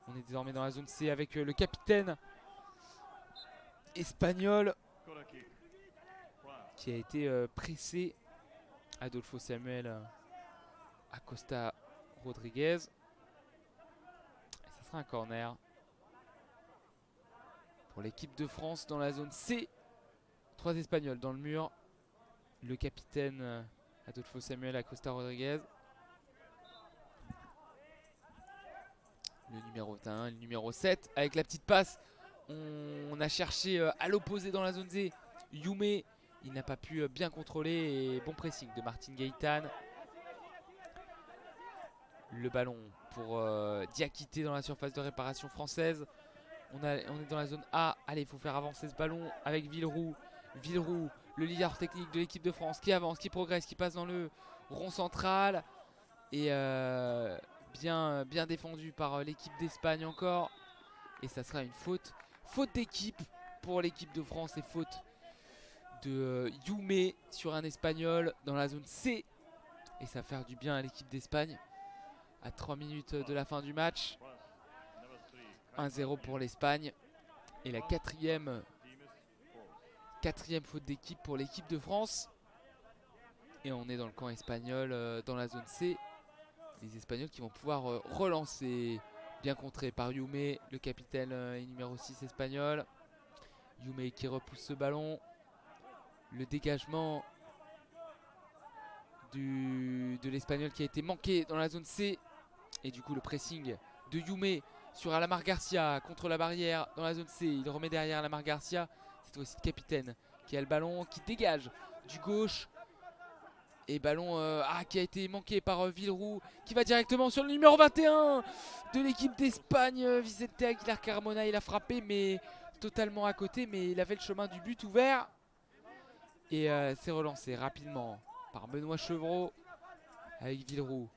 On est désormais dans la zone C avec le capitaine espagnol qui a été pressé. Adolfo Samuel Acosta Rodriguez. Et ça sera un corner pour l'équipe de France dans la zone C. 3 Espagnols dans le mur. Le capitaine Adolfo Samuel Acosta Rodriguez. Le numéro 1, le numéro 7 avec la petite passe. On a cherché à l'opposé dans la zone Z Youmé. Il n'a pas pu bien contrôler. Et bon pressing de Martin Gaëtan. Le ballon pour Diakité dans la surface de réparation française. On est dans la zone A. Allez, il faut faire avancer ce ballon avec Villeroux. Villeroux, le leader technique de l'équipe de France, qui avance, qui progresse, qui passe dans le rond central. Et bien défendu par l'équipe d'Espagne encore. Et ça sera une faute. Faute d'équipe pour l'équipe de France et faute de Yume sur un Espagnol dans la zone C. Et ça va faire du bien à l'équipe d'Espagne. À 3 minutes de la fin du match. 1-0 pour l'Espagne. Et la quatrième faute d'équipe pour l'équipe de France. Et on est dans le camp espagnol, dans la zone C. Les Espagnols qui vont pouvoir relancer. Bien contré par Yume, le capitaine et numéro 6 espagnol. Yume qui repousse ce ballon. Le dégagement de l'Espagnol qui a été manqué dans la zone C. Et du coup le pressing de Yume sur Alamar Garcia contre la barrière dans la zone C. Il remet derrière Alamar Garcia. Cette fois-ci le capitaine qui a le ballon, qui dégage du gauche. Et ballon qui a été manqué par Villeroux, qui va directement sur le numéro 21 de l'équipe d'Espagne. Vicente Aguilar Carmona, il a frappé mais totalement à côté, mais il avait le chemin du but ouvert. Et c'est relancé rapidement par Benoît Chevreau avec Villeroux.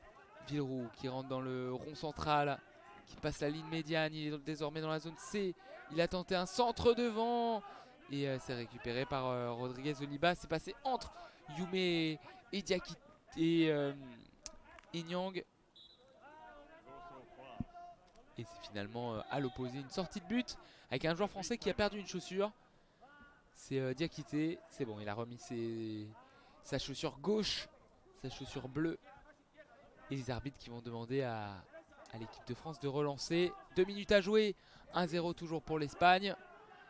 Villeroux qui rentre dans le rond central, qui passe la ligne médiane, il est désormais dans la zone C. Il a tenté un centre devant et c'est récupéré par Rodriguez Oliba. C'est passé entre Yume et Diakité et Nyang. Et c'est finalement à l'opposé une sortie de but avec un joueur français qui a perdu une chaussure. C'est Diakité. C'est bon, il a remis sa chaussure gauche, sa chaussure bleue. Et les arbitres qui vont demander à l'équipe de France de relancer. 2 minutes à jouer. 1-0 toujours pour l'Espagne.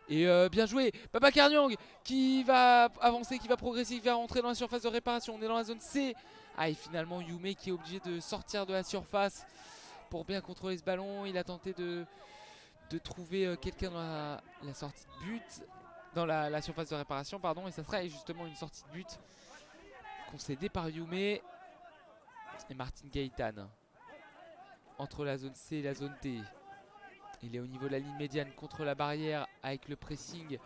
Et bien joué, Babacar Niang qui va avancer, qui va progresser, qui va rentrer dans la surface de réparation. On est dans la zone C. Et finalement Yume qui est obligé de sortir de la surface pour bien contrôler ce ballon. Il a tenté de trouver quelqu'un dans la sortie de but, dans la surface de réparation, pardon. Et ça sera justement une sortie de but concédée par Yume. Et Martin Gaëtan entre la zone C et la zone D. Il est au niveau de la ligne médiane contre la barrière avec le pressing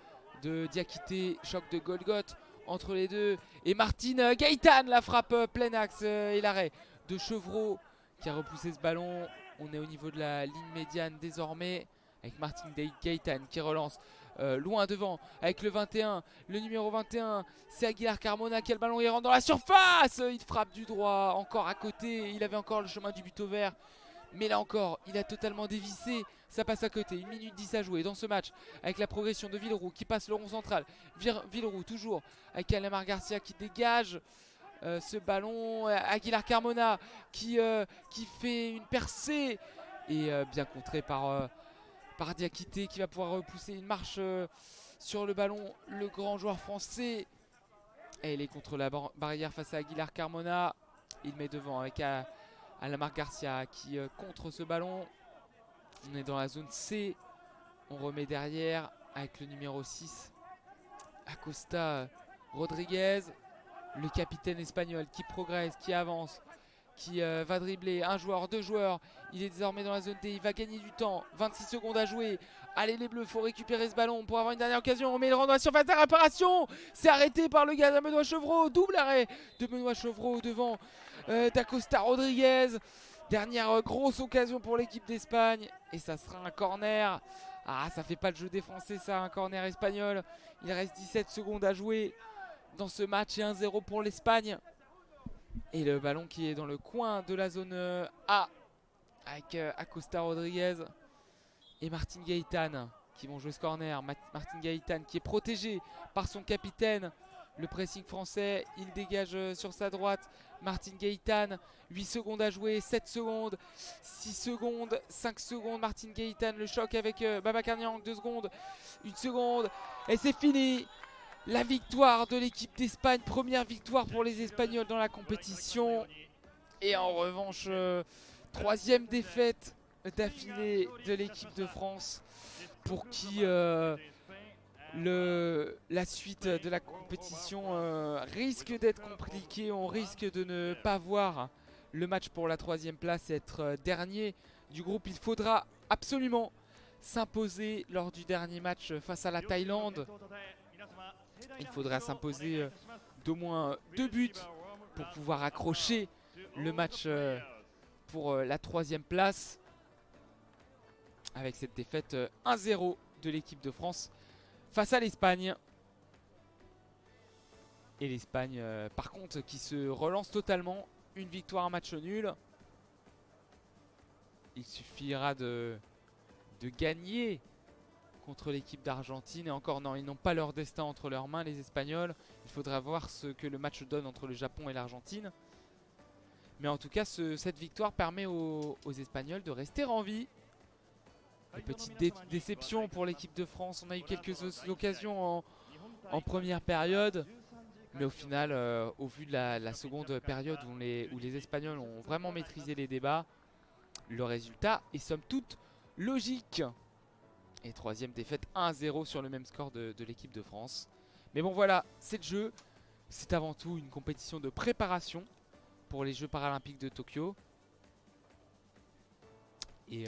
de Diakité. Choc de Golgoth entre les deux. Et Martin Gaëtan la frappe plein axe et l'arrêt de Chevreau qui a repoussé ce ballon. On est au niveau de la ligne médiane désormais avec Martin Gaëtan qui relance loin devant avec le 21. Le numéro 21, c'est Aguilar Carmona qui a le ballon. Il rentre dans la surface. Il frappe du droit encore à côté. Il avait encore le chemin du but au vert. Mais là encore, il a totalement dévissé. Ça passe à côté. 1 minute 10 à jouer dans ce match. Avec la progression de Villeroux qui passe le rond central. Villeroux toujours avec Alamar Garcia qui dégage ce ballon. Aguilar Carmona qui fait une percée. Et bien contré par Diakité qui va pouvoir repousser une marche sur le ballon. Le grand joueur français. Et il est contre la barrière face à Aguilar Carmona. Il met devant avec Alamar Garcia qui contre ce ballon. On est dans la zone C. On remet derrière avec le numéro 6 Acosta Rodriguez. Le capitaine espagnol qui progresse, qui avance, qui va dribbler un joueur, 2 joueurs. Il est désormais dans la zone D, il va gagner du temps. 26 secondes à jouer. Allez les bleus, il faut récupérer ce ballon pour avoir une dernière occasion. On met le rang dans la surface de réparation. C'est arrêté par le gars de Benoît Chevreau. Double arrêt de Benoît Chevreau devant d'Acosta Rodriguez. Dernière grosse occasion pour l'équipe d'Espagne. Et ça sera un corner. Ah, ça fait pas le jeu des Français ça, un corner espagnol. Il reste 17 secondes à jouer dans ce match et 1-0 pour l'Espagne. Et le ballon qui est dans le coin de la zone A avec Acosta Rodriguez et Martin Gaëtan qui vont jouer ce corner. Martin Gaëtan qui est protégé par son capitaine. Le pressing français, il dégage sur sa droite. Martin Gaëtan, 8 secondes à jouer, 7 secondes, 6 secondes, 5 secondes. Martin Gaëtan, le choc avec Babacar Niang, 2 secondes, 1 seconde. Et c'est fini. La victoire de l'équipe d'Espagne, première victoire pour les Espagnols dans la compétition. Et en revanche, 3e défaite d'affilée de l'équipe de France pour qui la suite de la compétition risque d'être compliquée. On risque de ne pas voir le match pour la 3e place être dernier du groupe. Il faudra absolument s'imposer lors du dernier match face à la Thaïlande. Il faudra s'imposer d'au moins 2 buts pour pouvoir accrocher le match pour la 3e place. Avec cette défaite 1-0 de l'équipe de France face à l'Espagne. Et l'Espagne, par contre, qui se relance totalement. Une victoire, un match nul. Il suffira de gagner contre l'équipe d'Argentine. Et encore, non, ils n'ont pas leur destin entre leurs mains, les Espagnols. Il faudra voir ce que le match donne entre le Japon et l'Argentine. Mais en tout cas, cette victoire permet aux Espagnols de rester en vie. Une petite déception pour l'équipe de France. On a eu quelques occasions en première période. Mais au final, au vu de la seconde période où les Espagnols ont vraiment maîtrisé les débats, le résultat est somme toute logique. Et troisième défaite 1-0 sur le même score de l'équipe de France. Mais bon voilà, c'est le jeu. C'est avant tout une compétition de préparation pour les Jeux Paralympiques de Tokyo. Et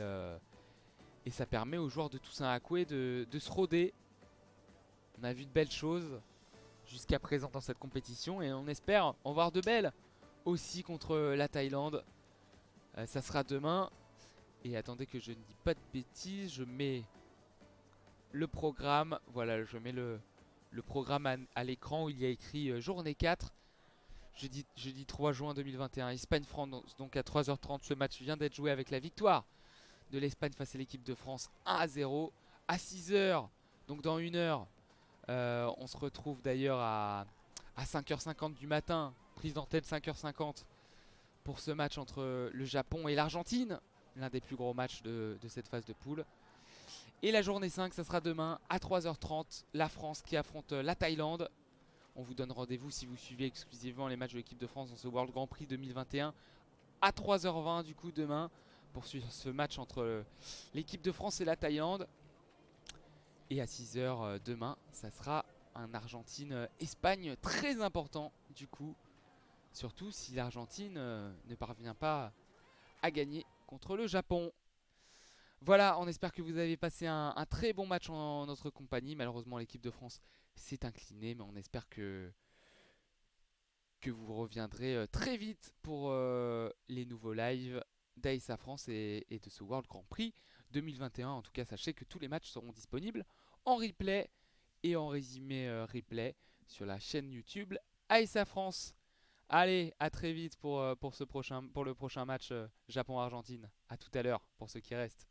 ça permet aux joueurs de Toussaint Akoué de se roder. On a vu de belles choses jusqu'à présent dans cette compétition. Et on espère en voir de belles aussi contre la Thaïlande. Ça sera demain. Et attendez que je ne dis pas de bêtises. Je mets le programme. Voilà, je mets le programme à l'écran où il y a écrit journée 4. Jeudi 3 juin 2021. Espagne-France, donc à 3h30. Ce match vient d'être joué avec la victoire de l'Espagne face à l'équipe de France 1-0. À 6h, donc dans 1 heure, on se retrouve d'ailleurs à 5h50 du matin. Prise d'antenne 5h50 pour ce match entre le Japon et l'Argentine. L'un des plus gros matchs de cette phase de poule. Et la journée 5, ça sera demain à 3h30. La France qui affronte la Thaïlande. On vous donne rendez-vous si vous suivez exclusivement les matchs de l'équipe de France dans ce World Grand Prix 2021 à 3h20 du coup demain pour suivre ce match entre l'équipe de France et la Thaïlande. Et à 6h demain, ça sera un Argentine-Espagne très important du coup. Surtout si l'Argentine ne parvient pas à gagner contre le Japon. Voilà, on espère que vous avez passé un très bon match en notre compagnie. Malheureusement, l'équipe de France s'est inclinée, mais on espère que vous reviendrez très vite pour les nouveaux lives d'Aïssa France et de ce World Grand Prix 2021. En tout cas, sachez que tous les matchs seront disponibles en replay et en résumé replay sur la chaîne YouTube Aïssa France. Allez, à très vite pour le prochain match Japon-Argentine. A tout à l'heure pour ceux qui restent.